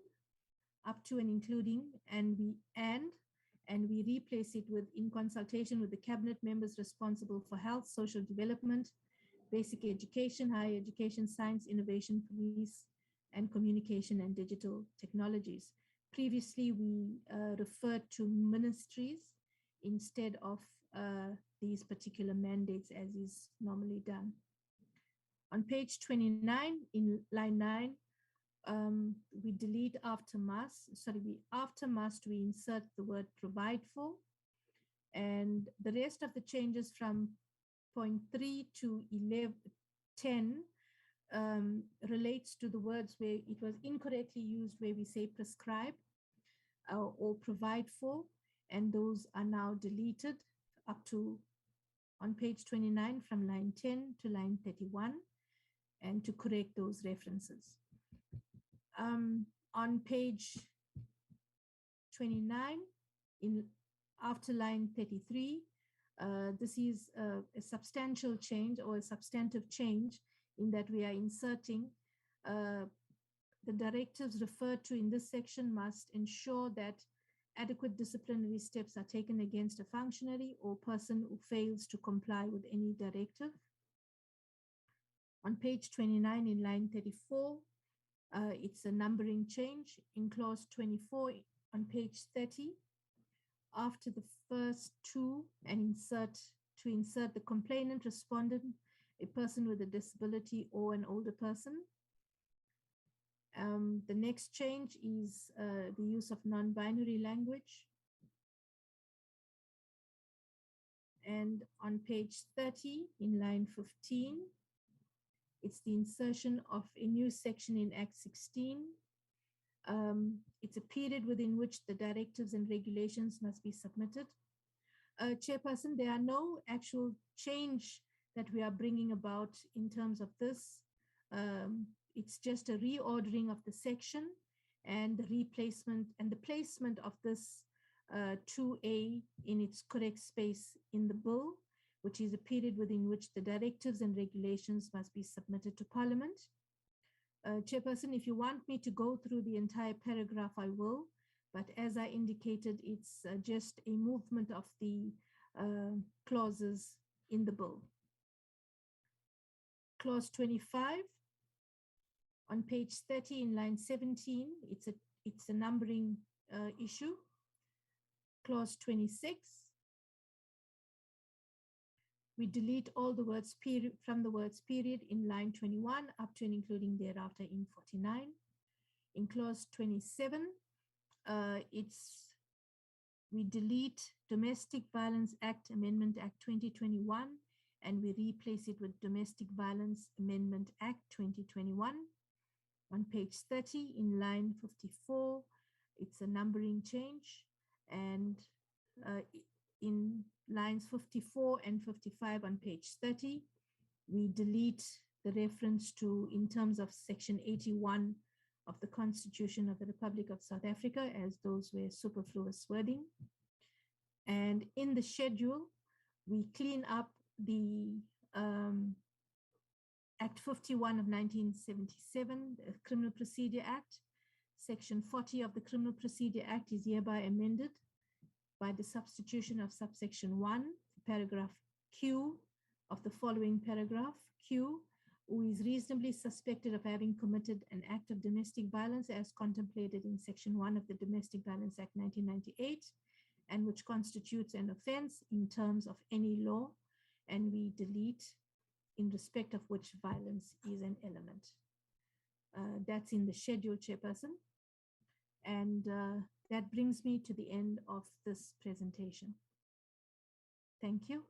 up to and including, and we replace it with in consultation with the cabinet members responsible for health, social development, basic education, higher education, science, innovation, police, and communication and digital technologies. Previously, we referred to ministries instead of these particular mandates as is normally done. On page 29, in line 9, we delete after must, after must we insert the word provide for, and the rest of the changes from point 3 to 10 relates to the words where it was incorrectly used, where we say prescribe or provide for, and those are now deleted up to on page 29 from line 10 to line 31, and to correct those references. On page 29, after line 33, this is a substantial change or a substantive change in that we are inserting the directives referred to in this section must ensure that adequate disciplinary steps are taken against a functionary or person who fails to comply with any directive. On page 29 in line 34, it's a numbering change. In clause 24 on page 30, after the first two, and insert the complainant, respondent, a person with a disability or an older person. The next change is the use of non-binary language. And on page 30 in line 15, it's the insertion of a new section in Act 16. It's a period within which the directives and regulations must be submitted. Chairperson, there are no actual change that we are bringing about in terms of this. It's just a reordering of the section, and the replacement and the placement of this 2A in its correct space in the bill, which is a period within which the directives and regulations must be submitted to Parliament. Chairperson, if you want me to go through the entire paragraph, I will, but as I indicated, it's just a movement of the clauses in the bill. Clause 25 on page 30 in line 17, it's a numbering issue. Clause 26, we delete all the words period from the words period in line 21 up to and including thereafter in 49. In clause 27, we delete Domestic Violence Act Amendment Act 2021 and we replace it with Domestic Violence Amendment Act 2021. On page 30 in line 54, it's a numbering change, and in lines 54 and 55 on page 30, we delete the reference to in terms of section 81 of the Constitution of the Republic of South Africa, as those were superfluous wording. And in the schedule, we clean up the Act 51 of 1977, the Criminal Procedure Act. Section 40 of the Criminal Procedure Act is hereby amended by the substitution of subsection 1, paragraph Q of the following paragraph. Q, who is reasonably suspected of having committed an act of domestic violence as contemplated in section 1 of the Domestic Violence Act 1998, and which constitutes an offense in terms of any law, and we delete in respect of which violence is an element. That's in the schedule, Chairperson. And that brings me to the end of this presentation. Thank you.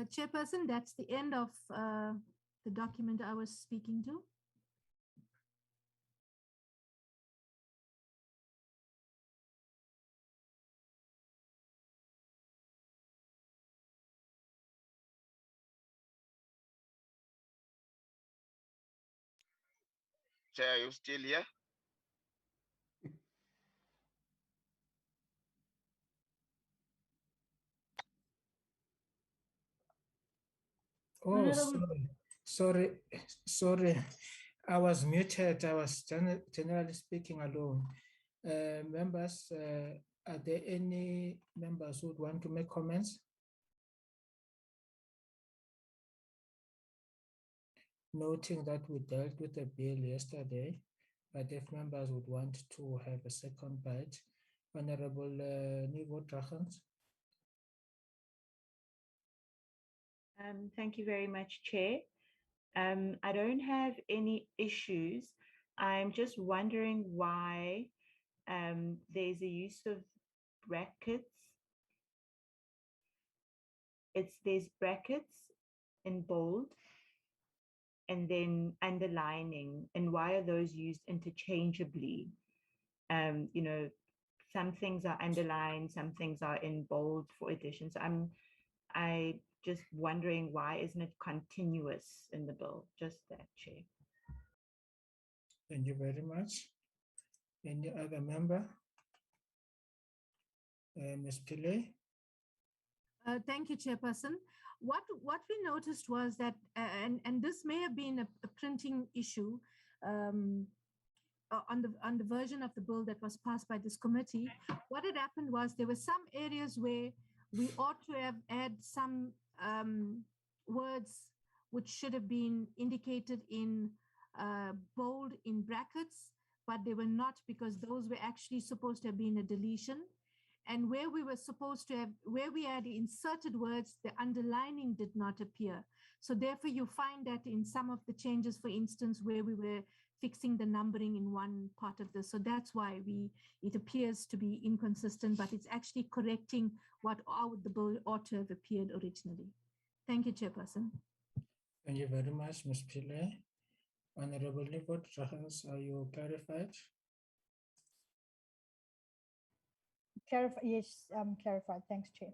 Chairperson, that's the end of the document I was speaking to. Chair, are you still here? Oh, sorry. I was muted. I was generally speaking alone. Members, are there any members who would want to make comments? Noting that we dealt with the bill yesterday, but if members would want to have a second bite, Honorable Nivo Drachens. Thank you very much, Chair. I don't have any issues. I'm just wondering why there's a use of brackets. There's brackets in bold and then underlining, and why are those used interchangeably? You know, some things are underlined, some things are in bold for addition. So I just wondering, why isn't it continuous in the bill? Just that, Chair. Thank you very much. Any other member? Ms. Pillay? Thank you, Chairperson. what we noticed was that, and this may have been a printing issue on the version of the bill that was passed by this committee. What had happened was there were some areas where we ought to have had some words which should have been indicated in bold in brackets, but they were not, because those were actually supposed to have been a deletion. And where we were supposed to have, where we had inserted words, the underlining did not appear. So therefore you find that in some of the changes, for instance, where we were fixing the numbering in one part of this. So that's why it appears to be inconsistent, but it's actually correcting what the bill ought to have appeared originally. Thank you, Chairperson. Thank you very much, Ms. Pillay. Honorable Nipot Rahas, are you clarified? Yes, clarified. Thanks, Chair.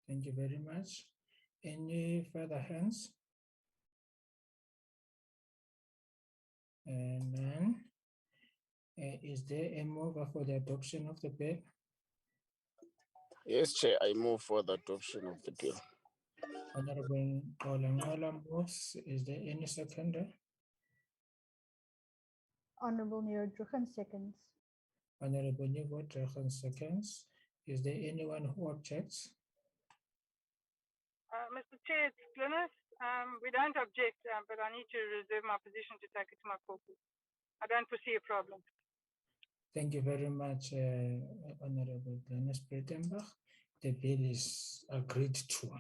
Thank you very much. Any further hands? None. Is there a mover for the adoption of the bill? Yes, Chair, I move for the adoption of the bill. Honorable Olangola moves. Is there any seconder? Honorable Nero Druchen seconds. Honorable Nero Druchen seconds. Is there anyone who objects? Mr. Chair, it's Glynis. We don't object, but I need to reserve my position to take it to my caucus. I don't foresee a problem. Thank you very much, Honorable Glynis Breitenbach. The bill is agreed to.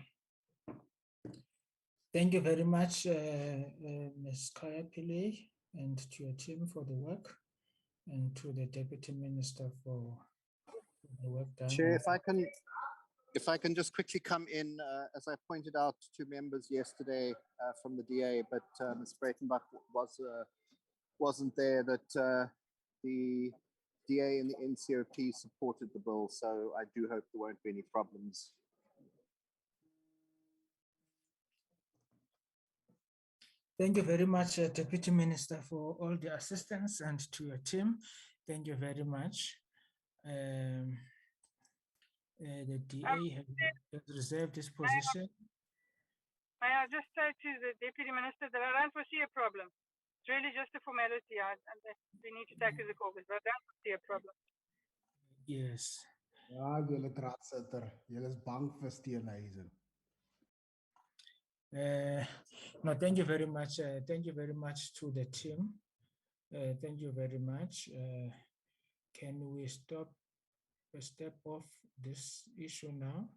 Thank you very much, Ms. Kaya Pillay, and to your team for the work, and to the Deputy Minister for the work done. Chair, if I can just quickly come in, as I pointed out to members yesterday from the DA, but Ms. Breitenbach wasn't there, that the DA and the NCOP supported the bill, so I do hope there won't be any problems. Thank you very much, Deputy Minister, for all the assistance, and to your team. Thank you very much. The DA has reserved this position. May I just say to the Deputy Minister that I don't foresee a problem. It's really just a formality, and we need to take to the caucus, but I don't foresee a problem. Yes. Ja, julle draadsitter, julle is bang vir steenhuisen. No, thank you very much. Thank you very much to the team. Thank you very much. Can we step off this issue now?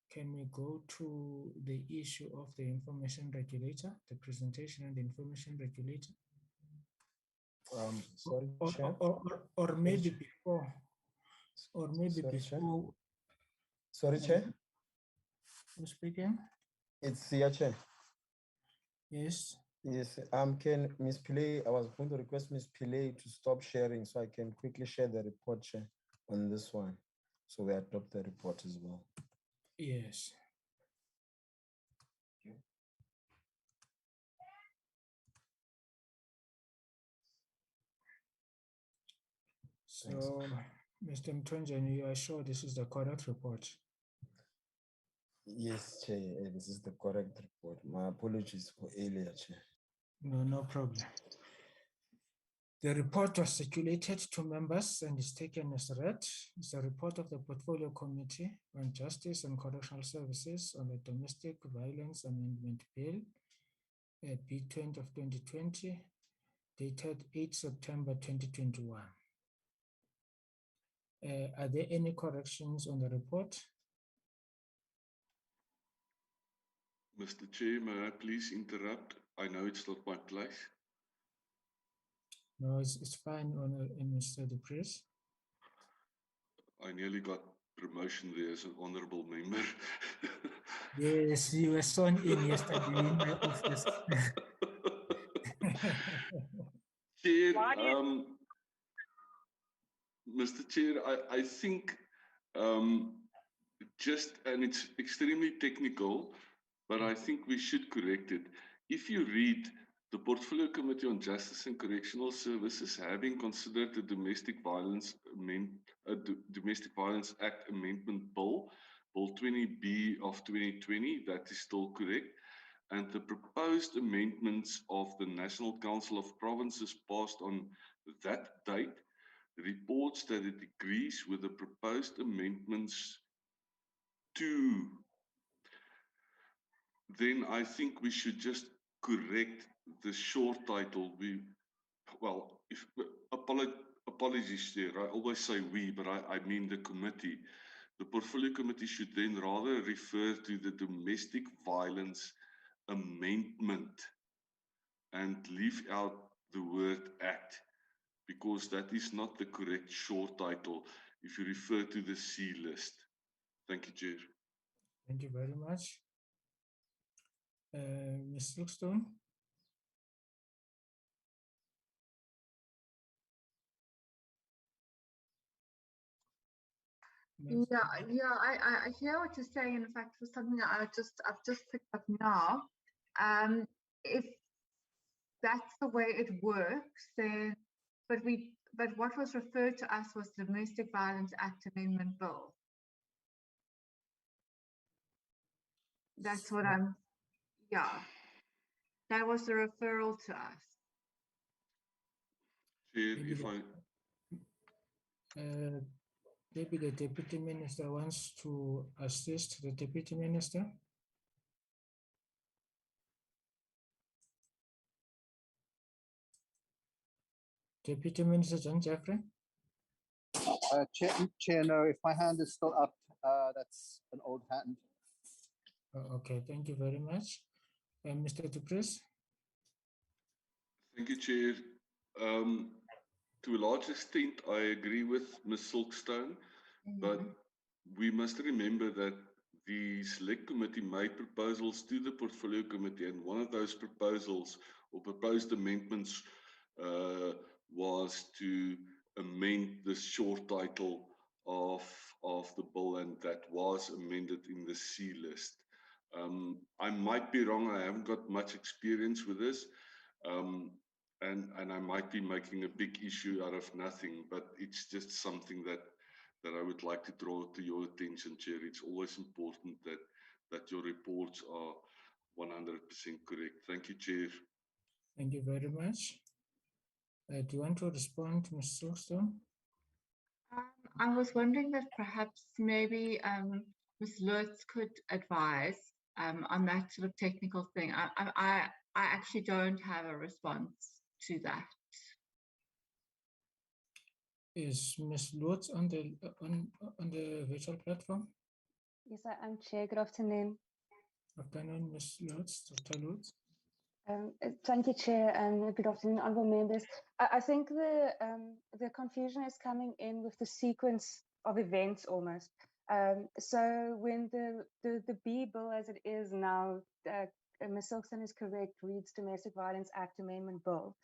Can we go to the issue of the information regulator, the presentation and the information regulator? Sorry, Chair. Or maybe before. Or maybe Sorry, before. Chair. Sorry, Chair. Who's speaking? It's the Chair. Yes. Yes. Can Ms. Pillay, I was going to request Ms. Pillay to stop sharing so I can quickly share the report, Chair, on this one. So we adopt the report as well. Yes. So, Mr. Mtonjani, you are sure this is the correct report? Yes, Chair, this is the correct report. My apologies for earlier, Chair. No problem. The report was circulated to members and is taken as read. It's a report of the Portfolio Committee on Justice and Correctional Services on the Domestic Violence Amendment Bill, B20 of 2020, dated 8 September 2021. Are there any corrections on the report? Mr. Chair, may I please interrupt? I know it's not my place. No, it's fine, Mr. Du Preez. I nearly got promotion there as an honorable member. Yes, you were sworn in yesterday in my office. Chair, Mr. Chair, I think and it's extremely technical, but I think we should correct it. If you read the Portfolio Committee on Justice and Correctional Services, having considered the Domestic Violence Act Amendment Bill, Bill 20B of 2020, that is still correct. And the proposed amendments of the National Council of Provinces passed on that date reports that it agrees with the proposed amendments to. Then I think we should just correct the short title. Apologies there. I always say we, but I mean the committee. The portfolio committee should then rather refer to the domestic violence amendment and leave out the word act, because that is not the correct short title if you refer to the C list. Thank you, Chair. Thank you very much. Ms. Silkstone? I hear what you're saying. In fact, it was something that I've just picked up now. If that's the way it works, then but what was referred to us was the Domestic Violence Act Amendment Bill. That's what that was the referral to us. Chair, if I maybe the Deputy Minister wants to assist the Deputy Minister. Deputy Minister John Jeffrey. Chair, no, if my hand is still up, that's an old hand. Okay, thank you very much. Mr. du Preez. Thank you, Chair. To a large extent, I agree with Ms. Silkstone, but we must remember that the Select Committee made proposals to the Portfolio Committee, and one of those proposals or proposed amendments was to amend the short title of the bill, and that was amended in the C list. I might be wrong, I haven't got much experience with this, and I might be making a big issue out of nothing, but it's just something that I would like to draw to your attention, Chair. It's always important that your reports are 100% correct. Thank you, Chair. Thank you very much. Do you want to respond, Ms. Silkstone? I was wondering that perhaps maybe Ms. Lutz could advise on that sort of technical thing. I actually don't have a response to that. Is Ms. Lutz on the virtual platform? Yes, I am, Chair. Good afternoon. Afternoon, Ms. Lutz, Dr. Lutz. Thank you, Chair, and good afternoon, honourable members. I think the confusion is coming in with the sequence of events almost. So when the B bill as it is now, Ms. Silkstone is correct, reads Domestic Violence Act Amendment Bill.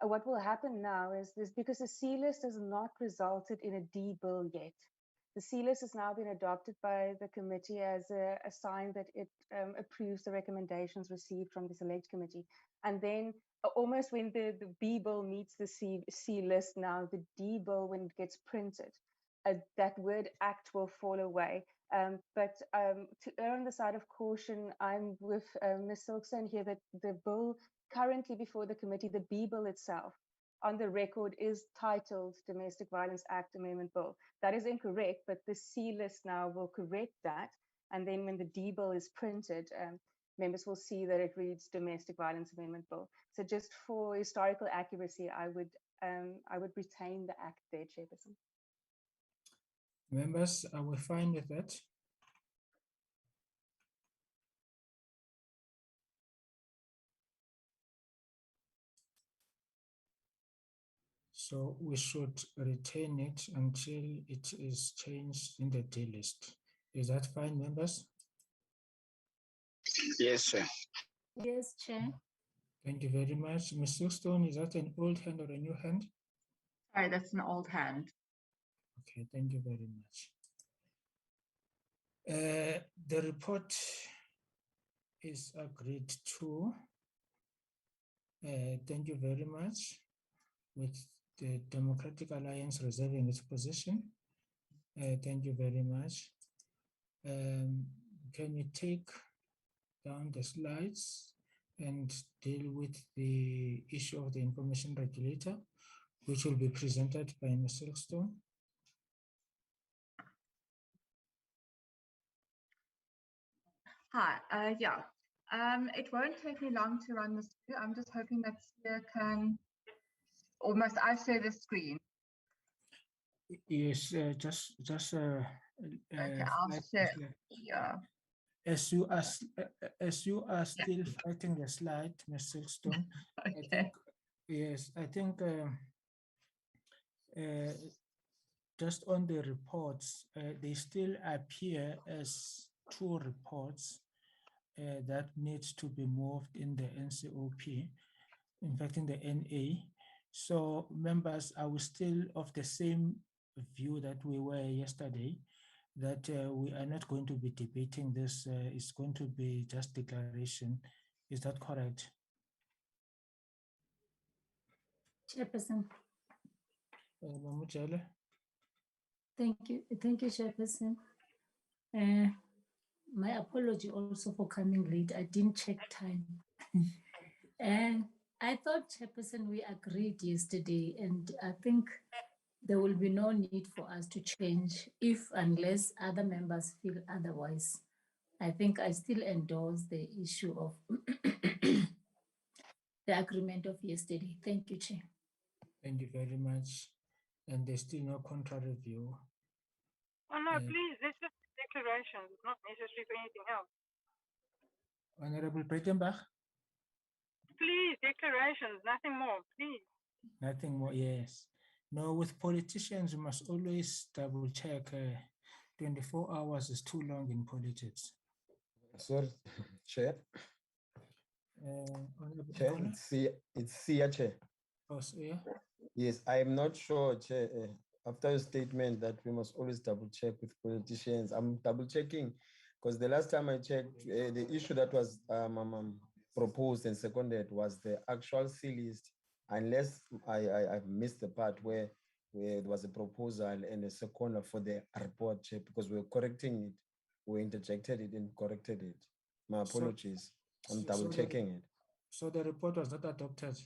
What will happen now is this, because the C list has not resulted in a D bill yet. The C list has now been adopted by the committee as a sign that it approves the recommendations received from the Select Committee. And then almost when the B bill meets the C list now, the D bill, when it gets printed, that word act will fall away. But to err on the side of caution, I'm with Ms. Silkstone here that the bill currently before the committee, the B bill itself, on the record is titled Domestic Violence Act Amendment Bill. That is incorrect, but the C list now will correct that. And then when the D bill is printed, members will see that it reads Domestic Violence Amendment Bill. So just for historical accuracy, I would retain the act there, Chairperson. Members, are we fine with that? So we should retain it until it is changed in the D list. Is that fine, members? Yes, sir. Yes, Chair. Thank you very much. Ms. Silkstone, is that an old hand or a new hand? Sorry, that's an old hand. Okay, thank you very much. The report is agreed to. Thank you very much. With the Democratic Alliance reserving its position. Thank you very much. Can you take down the slides and deal with the issue of the information regulator, which will be presented by Ms. Silkstone? Hi, yeah. It won't take me long to run this through. I'm just hoping that Sia can, or must I share the screen? Yes, Okay, I'll share. Yeah. As you are still fighting the slide, Ms. Silkstone, Okay. I think, yes, I think just on the reports, they still appear as two reports that needs to be moved in the NCOP, in fact, in the NA. So members, are we still of the same view that we were yesterday, that we are not going to be debating this, it's going to be just declaration. Is that correct? Chairperson. Mamujele? Thank you, Chairperson. My apology also for coming late. I didn't check time. And I thought, Chairperson, we agreed yesterday, and I think there will be no need for us to change unless other members feel otherwise. I think I still endorse the issue of the agreement of yesterday. Thank you, Chair. Thank you very much. And there's still no contrary view. Oh no, please, this is declarations. It's not necessary for anything else. Honorable Breitenbach? Please, declarations, nothing more, please. Nothing more, yes. No, with politicians, you must always double check. 24 hours is too long in politics. Sorry, Chair. Chair, it's Sia, Chair. Oh, so, yeah. Yes, I'm not sure, Chair. After your statement that we must always double check with politicians, I'm double checking because the last time I checked, the issue that was proposed and seconded was the actual C list, unless I missed the part where there was a proposal and a seconder for the report, Chair, because we were correcting it. We interjected it and corrected it. My apologies. I'm double checking it. So the report was not adopted?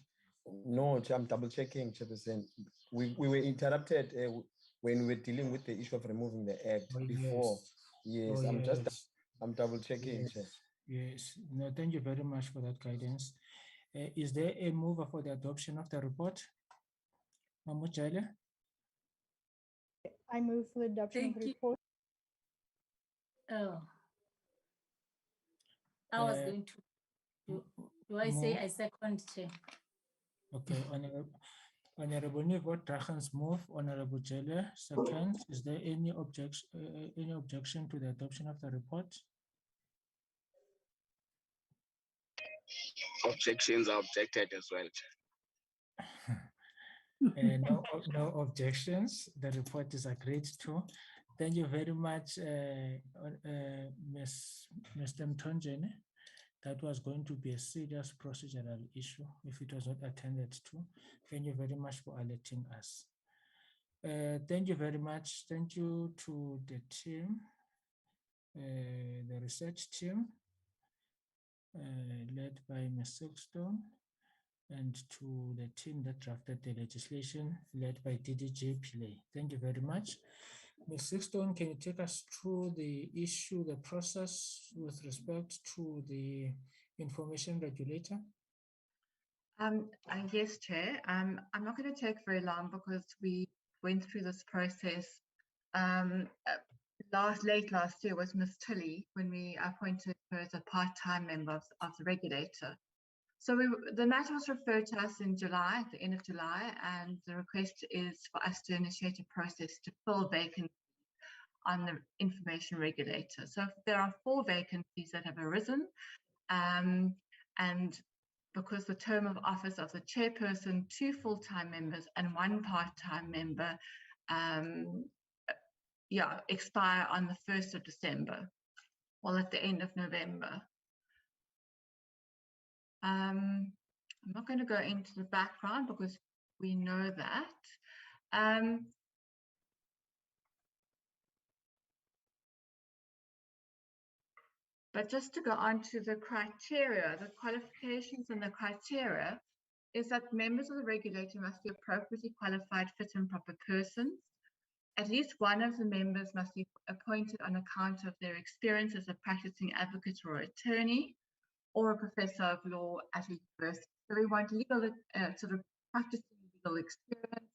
No, I'm double checking, Chairperson. We were interrupted when we were dealing with the issue of removing the act before. Yes, Oh, I'm double checking, Chair. Yes, no, thank you very much for that guidance. Is there a mover for the adoption of the report? Mamujele? I move for the adoption of the report. Oh, I was going to. Do I say I second, Chair? Okay, Honorable Nivot Drachens move, Honorable Jelle second. Is there any objection to the adoption of the report? Objections are objected as well. No objections. The report is agreed to. Thank you very much, Mr. Mtonjene. That was going to be a serious procedural issue if it was not attended to. Thank you very much for alerting us. Thank you very much. Thank you to the team, the research team, led by Ms. Silkstone, and to the team that drafted the legislation, led by DDJ Pillay. Thank you very much. Ms. Silkstone, can you take us through the issue, the process with respect to the information regulator? Yes, Chair. I'm not going to take very long because we went through this process late last year was Ms. Tilley when we appointed her as a part-time member of the regulator. So the matter was referred to us in July, at the end of July, and the request is for us to initiate a process to fill vacancies on the information regulator. So there are 4 vacancies that have arisen, and because the term of office of the chairperson, 2 full-time members and 1 part-time member expire on the 1st of December, well, at the end of November. I'm not going to go into the background because we know that. But just to go on to the criteria, the qualifications and the criteria is that members of the regulator must be appropriately qualified, fit and proper persons. At least one of the members must be appointed on account of their experience as a practicing advocate or attorney or a professor of law at a university. So we want legal, sort of practicing legal experience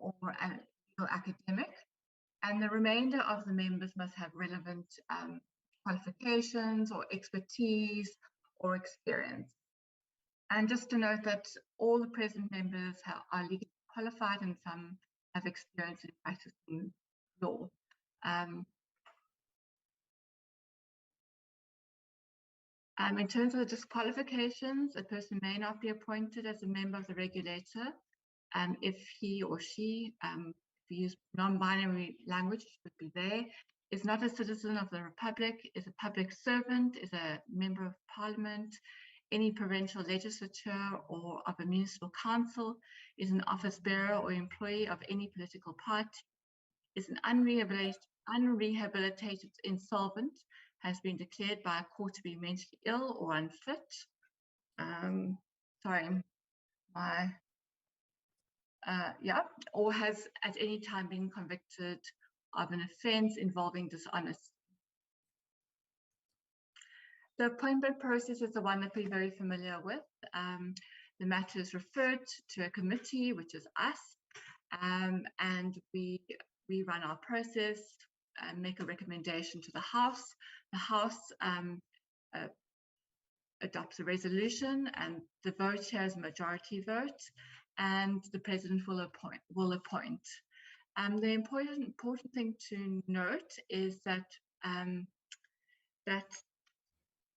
or a legal academic. And the remainder of the members must have relevant qualifications or expertise or experience. And just to note that all the present members are legally qualified and some have experience in practicing law. In terms of the disqualifications, a person may not be appointed as a member of the regulator if he or she, if we use non-binary language, should be there, is not a citizen of the Republic, is a public servant, is a member of Parliament, any provincial legislature or of a municipal council, is an office bearer or employee of any political party, is an unrehabilitated insolvent, has been declared by a court to be mentally ill or unfit. Or has at any time been convicted of an offence involving dishonesty. The appointment process is the one that we're very familiar with. The matter is referred to a committee, which is us, and we run our process and make a recommendation to the House. The House adopts a resolution, and the vote here is a majority vote, and the President will appoint. The important thing to note is that that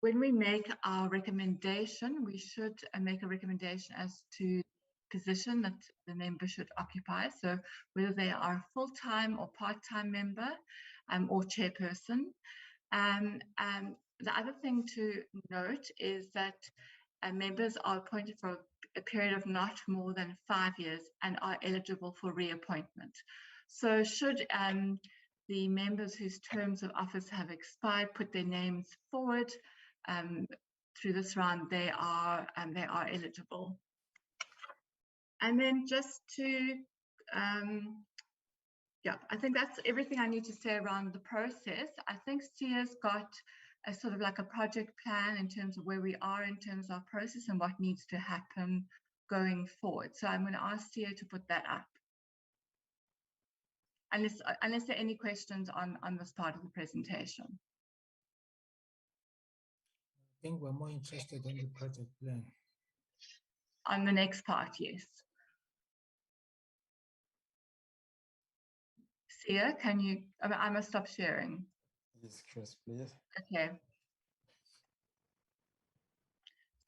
when we make our recommendation, we should make a recommendation as to position that the member should occupy. So whether they are a full-time or part-time member or chairperson. The other thing to note is that members are appointed for a period of not more than 5 years and are eligible for reappointment. So should the members whose terms of office have expired put their names forward through this round, they are eligible. And then just to, I think that's everything I need to say around the process. I think Sia's got a sort of like a project plan in terms of where we are in terms of our process and what needs to happen going forward. So I'm going to ask Sia to put that up. Unless there are any questions on this part of the presentation. I think we're more interested in the project plan. On the next part, yes. Sia, can you, I must stop sharing. Yes, Chris, please. Okay.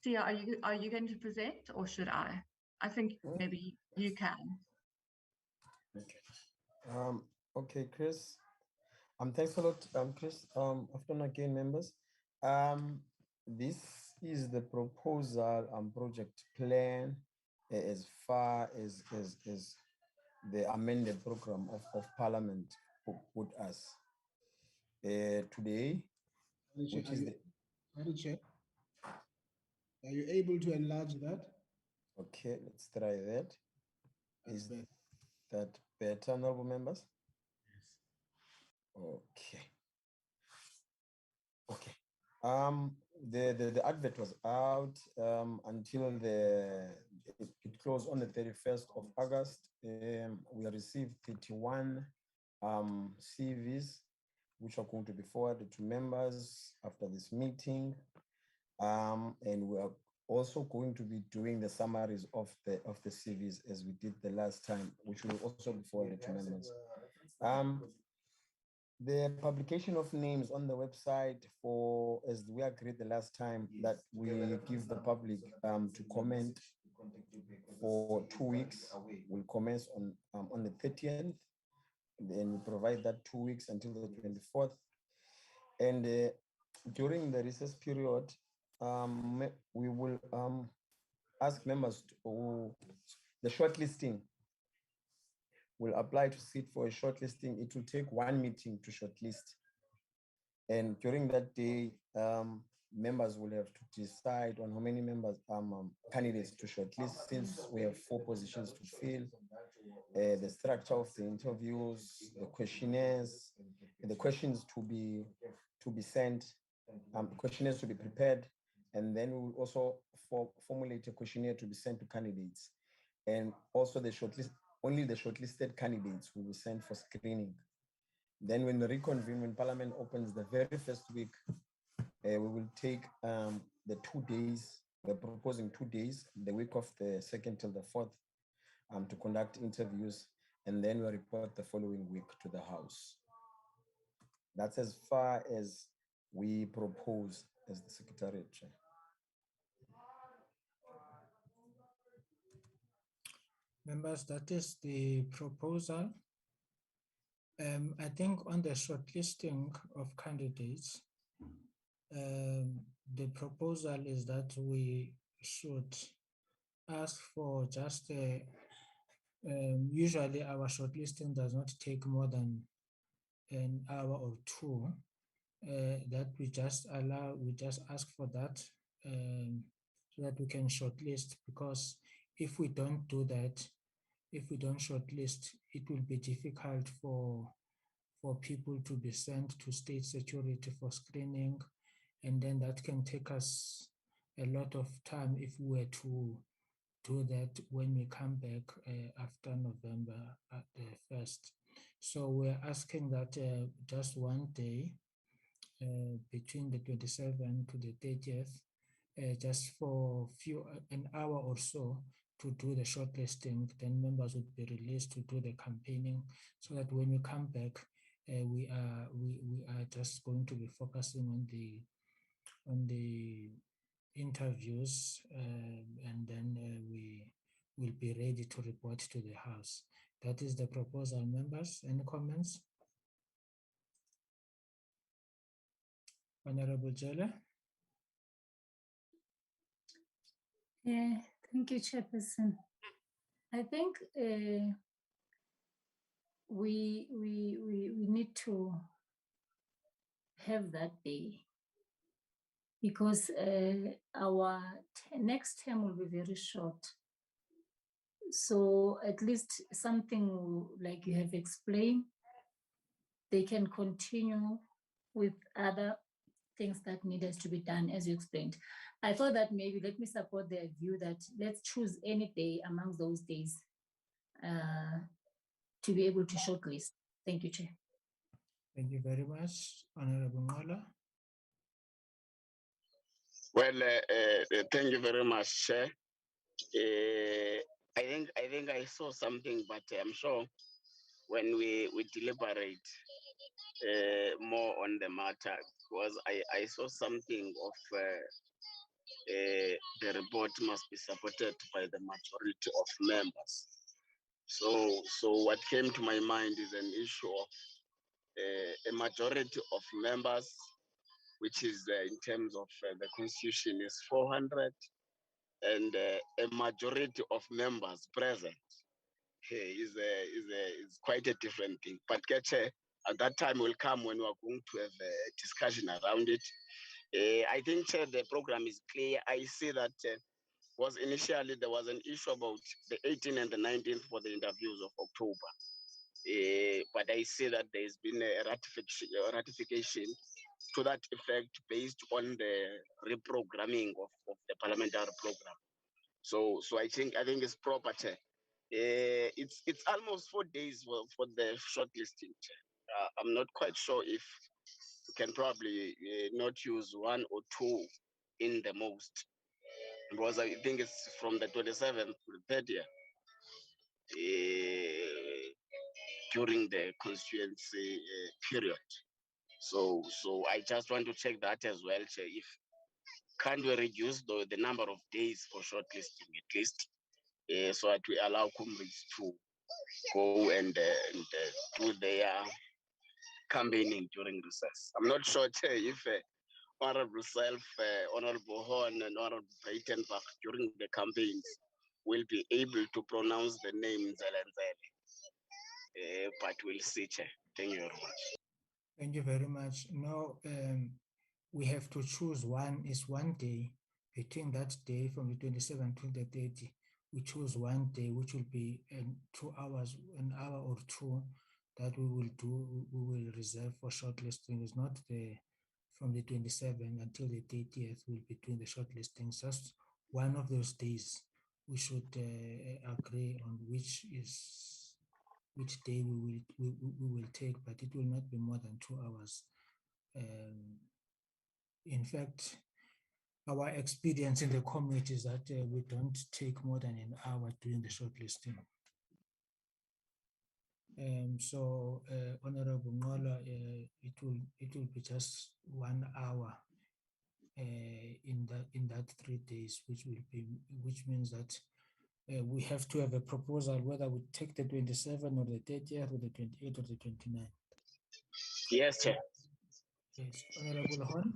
Sia, are you going to present or should I? I think maybe you can. Okay. Okay, Chris. Thanks a lot, Chris. Afternoon again, members. This is the proposal project plan as far as the amended program of Parliament put us today, which is Sorry, Chair. Are you able to enlarge that? Okay, let's try that. Is that better, honorable members? Yes. Okay. Okay. The advert was out until it closed on the 31st of August. We received 31 CVs, which are going to be forwarded to members after this meeting. And we are also going to be doing the summaries of the CVs as we did the last time, which will also be forwarded to members. The publication of names on the website for, as we agreed the last time, that we give the public to comment for 2 weeks. Will commence on the 30th. Then we provide that 2 weeks until the 24th. And during the recess period, we will ask members to the shortlisting. Will apply to sit for a shortlisting. It will take 1 meeting to shortlist. And during that day, members will have to decide on how many members candidates to shortlist, since we have 4 positions to fill. The structure of the interviews, the questionnaires, the questions to be sent, questionnaires to be prepared, and then we will also formulate a questionnaire to be sent to candidates. And also the shortlist, only the shortlisted candidates will be sent for screening. Then when we reconvene, when Parliament opens the very first week, we will take the 2 days, we're proposing 2 days, the week of the 2nd till the 4th, to conduct interviews, and then we report the following week to the House. That's as far as we propose as the Secretariat Chair. Members, that is the proposal. I think on the shortlisting of candidates, the proposal is that we should ask for just usually our shortlisting does not take more than an hour or 2. That we just ask for that so that we can shortlist, because if we don't do that, if we don't shortlist, it will be difficult for people to be sent to state security for screening, and then that can take us a lot of time if we were to do that when we come back after November at the 1st. So we're asking that just 1 day between the 27th to the 30th, just for an hour or so, to do the shortlisting. Then members would be released to do the campaigning, so that when we come back, we are just going to be focusing on the interviews, and then we will be ready to report to the House. That is the proposal. Members, any comments? Honorable Jelle. Yeah, thank you, Chairperson. I think we need to have that day, because our next term will be very short. So at least something like you have explained, they can continue with other things that needed to be done, as you explained. I thought that maybe let me support their view that let's choose any day among those days to be able to shortlist. Thank you, Chair. Thank you very much, Honorable Mola. Well, thank you very much, Chair. I think I saw something, but I'm sure when we deliberate more on the matter, because I saw something of the report must be supported by the majority of members. So what came to my mind is an issue of a majority of members, which is in terms of the Constitution is 400, and a majority of members present is quite a different thing. But at that time will come when we are going to have a discussion around it. I think the program is clear. I see that was initially there was an issue about the 18th and the 19th for the interviews of October. But I see that there's been a ratification to that effect based on the reprogramming of the parliamentary program. So I think it's proper. It's almost 4 days for the shortlisting. I'm not quite sure if you can probably not use 1 or 2 in the most, because I think it's from the 27th to the 30th during the constituency period. So I just want to check that as well, if can't we reduce the number of days for shortlisting at least, so that we allow comrades to go and do their campaigning during recess. I'm not sure if Honorable Self, Honorable Horn, and Honorable Breitenbach during the campaigns will be able to pronounce the name Zelenzele. But we'll see, Chair. Thank you very much. Thank you very much. Now, we have to choose one day. Between that day from the 27th to the 30th, we choose one day, which will be 2 hours, an hour or two, that we will reserve for shortlisting. It's not from the 27th until the 30th will be doing the shortlisting. Just one of those days we should agree on which day we will take, but it will not be more than 2 hours. In fact, our experience in the committee is that we don't take more than an hour doing the shortlisting. So, Honorable Ngola, it will be just 1 hour in that 3 days, which means that we have to have a proposal whether we take the 27th or the 30th or the 28th or the 29th. Yes, Chair. Yes, Honorable Hon.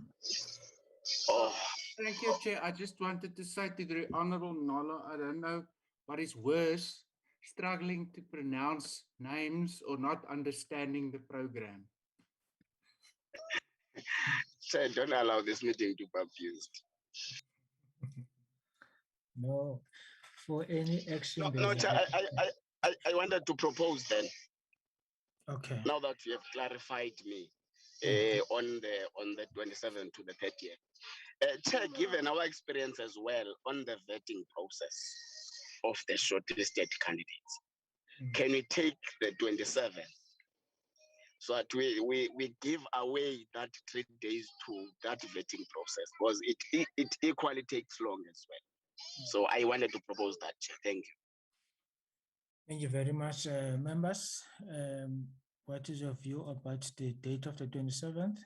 Oh, thank you, Chair. I just wanted to say to the Honorable Ngola, I don't know what is worse, struggling to pronounce names or not understanding the program. Chair, don't allow this meeting to be abused. No, for any action. No, Chair, I wanted to propose then. Okay. Now that you have clarified me on the 27th to the 30th. Chair, given our experience as well on the vetting process of the shortlisted candidates, can we take the 27th so that we give away that 3 days to that vetting process, because it equally takes long as well. So I wanted to propose that, Chair. Thank you. Thank you very much, members. What is your view about the date of the 27th?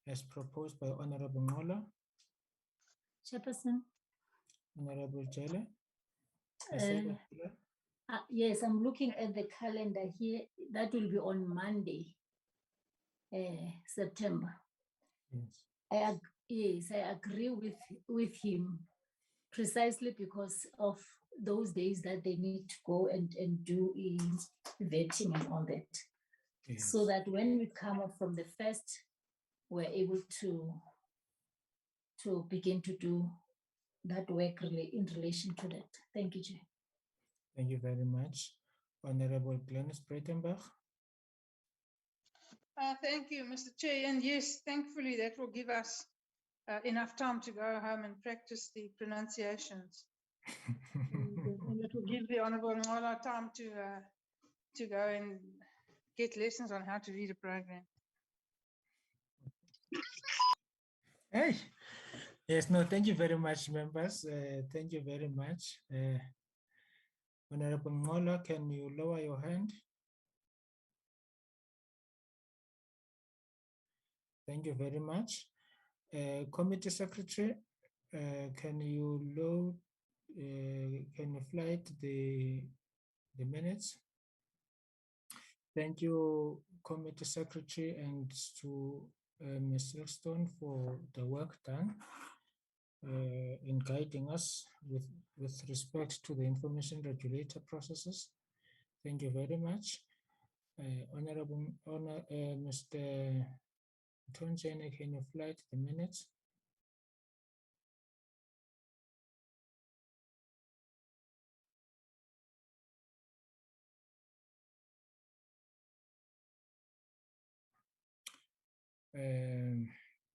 As proposed by Honorable Ngola. Chairperson. Honorable Jele. Yes, I'm looking at the calendar here. That will be on Monday, September. Yes. Yes, I agree with him, precisely because of those days that they need to go and do vetting and all that. Yes. So that when we come up from the first, we're able to begin to do that work in relation to that. Thank you, Chair. Thank you very much. Honorable Glenis Breitenbach. Thank you, Mr. Chair. And yes, thankfully that will give us enough time to go home and practice the pronunciations. and it will give the Honorable Ngola time to go and get lessons on how to read a program. Hey. Yes, no, thank you very much, members. Thank you very much. Honorable Ngola, can you lower your hand? Thank you very much. Committee Secretary, can you flight the minutes? Thank you, Committee Secretary, and to Ms. Silkstone for the work done in guiding us with respect to the information regulator processes. Thank you very much. Mr. Tonjane, can you flight the minutes?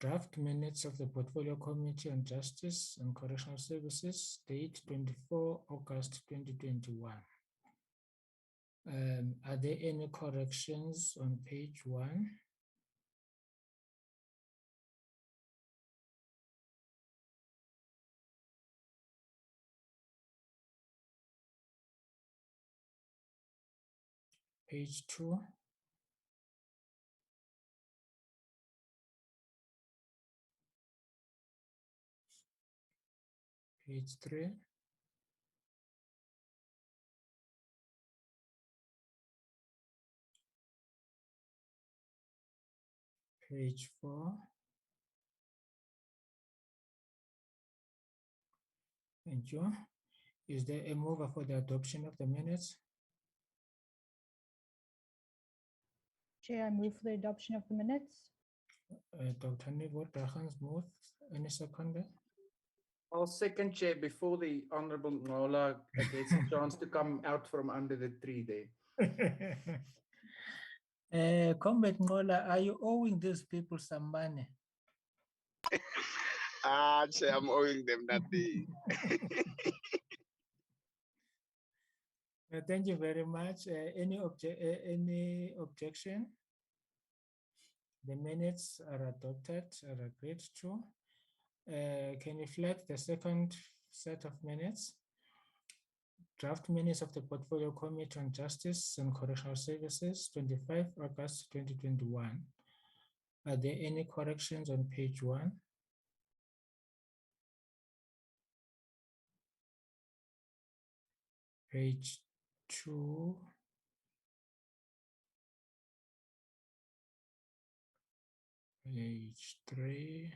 Draft minutes of the Portfolio Committee on Justice and Correctional Services, date 24 August 2021. Are there any corrections on page 1? Page 2? Page 3? Page 4? Thank you. Is there a mover for the adoption of the minutes? Chair, I move for the adoption of the minutes. Dr. Nivot Rahans move. Any seconder? I'll second, Chair, before the Honorable Ngola gets a chance to come out from under the tree there. Comrade Ngola, are you owing these people some money? Chair, I'm owing them nothing. Thank you very much. Any objection? The minutes are adopted, are agreed to. Can you flag the second set of minutes? Draft minutes of the Portfolio Committee on Justice and Correctional Services, 25 August 2021. Are there any corrections on page 1? Page 2. Page 3.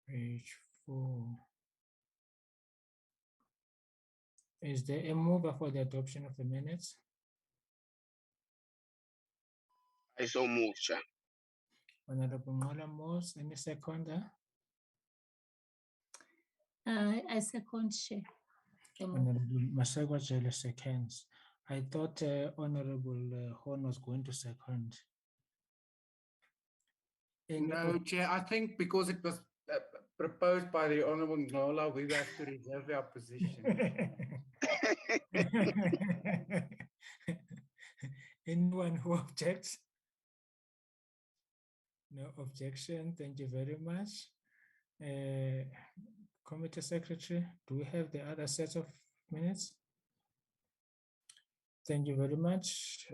Page 4. Is there a mover for the adoption of the minutes? I so move, Chair. Honorable Ngola moves. Any seconder? I second, Chair. Honorable Masego Jele seconds. I thought Honorable Horn was going to second. No, Chair, I think because it was proposed by the Honorable Ngola, we have to reserve our position. Anyone who objects? No objection. Thank you very much. Committee Secretary, do we have the other set of minutes? Thank you very much.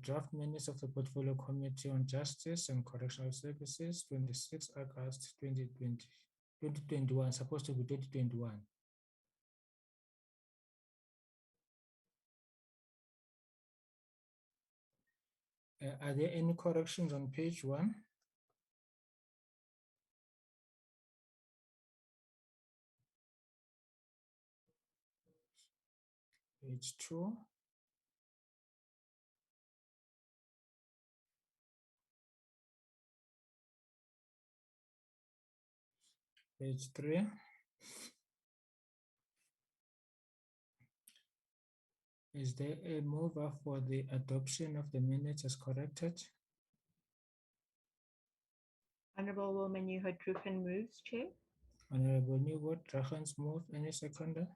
Draft minutes of the Portfolio Committee on Justice and Correctional Services, 26 August 2021, supposed to be 2021. Are there any corrections on page 1? Page 2. Page 3. Is there a mover for the adoption of the minutes as corrected? Honorable Woman Yuha Truffin moves, Chair. Honorable Newwood, Rahans move. Any seconder?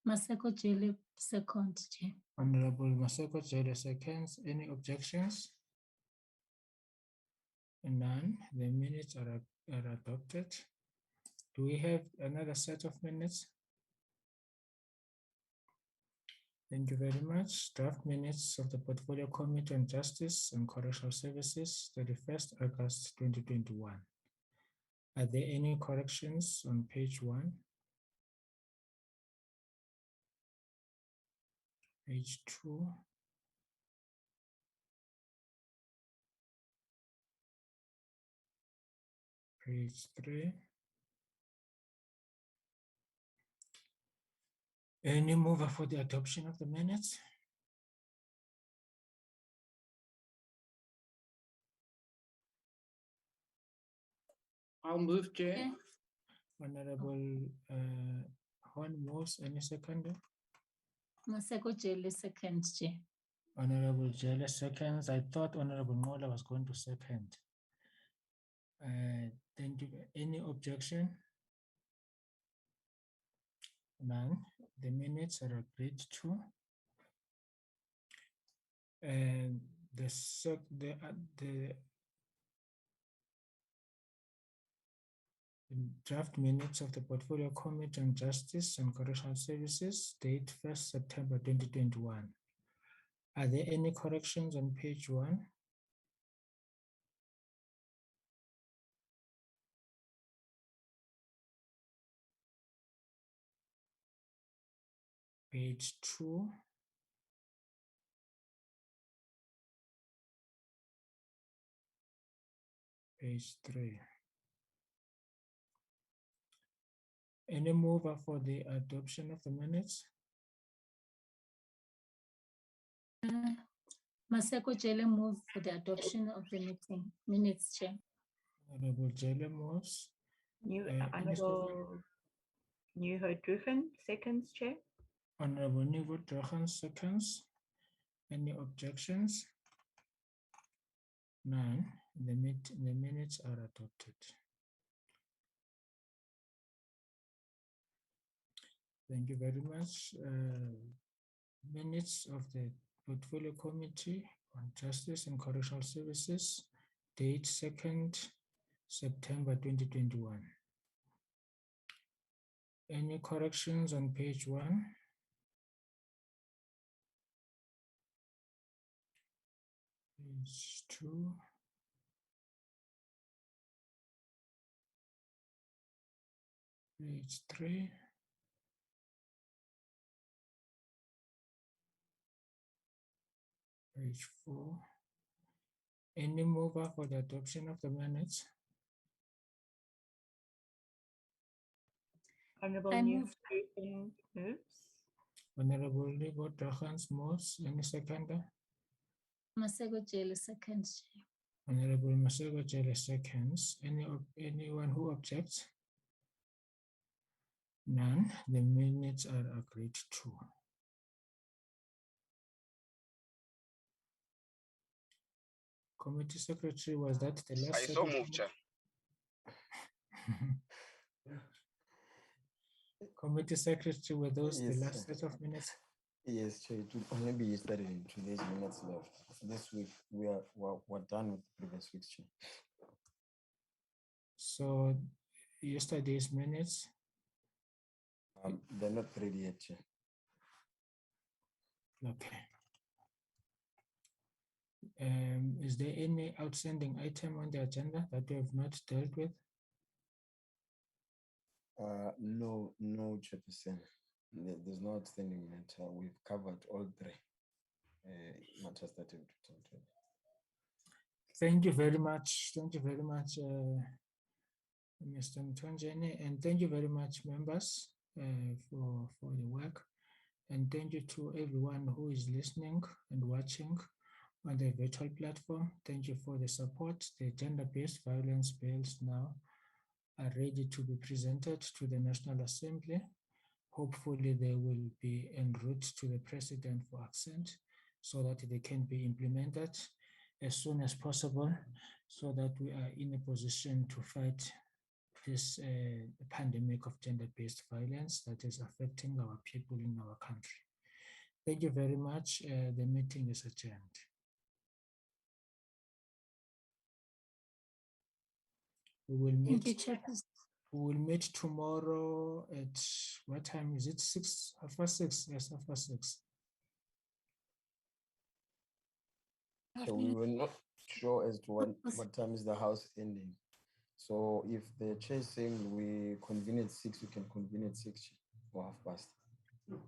Maseko Jele second, Chair. Honorable Maseko Jele seconds. Any objections? None. The minutes are adopted. Do we have another set of minutes? Thank you very much. Draft minutes of the Portfolio Committee on Justice and Correctional Services, 31st August 2021. Are there any corrections on page 1? Page 2? Page 3? Any mover for the adoption of the minutes? I'll move, Chair. Okay. Honorable Horn moves. Any seconder? Maseko Jele second, Chair. Honorable Jele seconds. I thought Honorable Ngola was going to second. Thank you. Any objection? None. The minutes are agreed to. And the draft minutes of the Portfolio Committee on Justice and Correctional Services, date 1st September 2021. Are there any corrections on page 1? Page 2. Page 3. Any mover for the adoption of the minutes? Maseko Jele moves for the adoption of the meeting minutes, Chair. Honorable Jele moves. Honorable Nieuwenhoven, seconds, Chair. Honorable Nieuwenhoven, seconds. Any objections? None. The minutes are adopted. Thank you very much. Minutes of the Portfolio Committee on Justice and Correctional Services, date 2nd September 2021. Any corrections on page 1? Page 2. Page 3. Page 4. Any mover for the adoption of the minutes? Honorable Nieuwenhoven moves. Honorable Nieuwenhoven moves. Any seconder? Maseko Jele seconds, Chair. Honorable Maseko Jele seconds. Anyone who objects? None. The minutes are agreed to. Committee Secretary, was that the last? I so move, Chair. Committee Secretary, were those Yes, the last Chair. set of minutes? Yes, Chair. It would only be yesterday and today's minutes left. This week we're done with the previous week's, Chair. So yesterday's minutes? They're not ready yet, Chair. Okay. Is there any outstanding item on the agenda that we have not dealt with? No, Chairperson. There's no outstanding matter. We've covered all three matters that we've talked about. Thank you very much. Thank you very much, Mr. Mtonjeni, and thank you very much, members, for the work. And thank you to everyone who is listening and watching on the virtual platform. Thank you for the support. The gender-based violence bills now are ready to be presented to the National Assembly. Hopefully they will be en route to the President for assent so that they can be implemented as soon as possible, so that we are in a position to fight this pandemic of gender-based violence that is affecting our people in our country. Thank you very much. The meeting is adjourned. We will meet. Thank you, Chairperson. We will meet tomorrow at what time is it? 6, 6:30? Yes, 6:30. So we were not sure as to what time is the House ending. So if the chair is saying we convene at 6, we can convene at 6 or 6:30.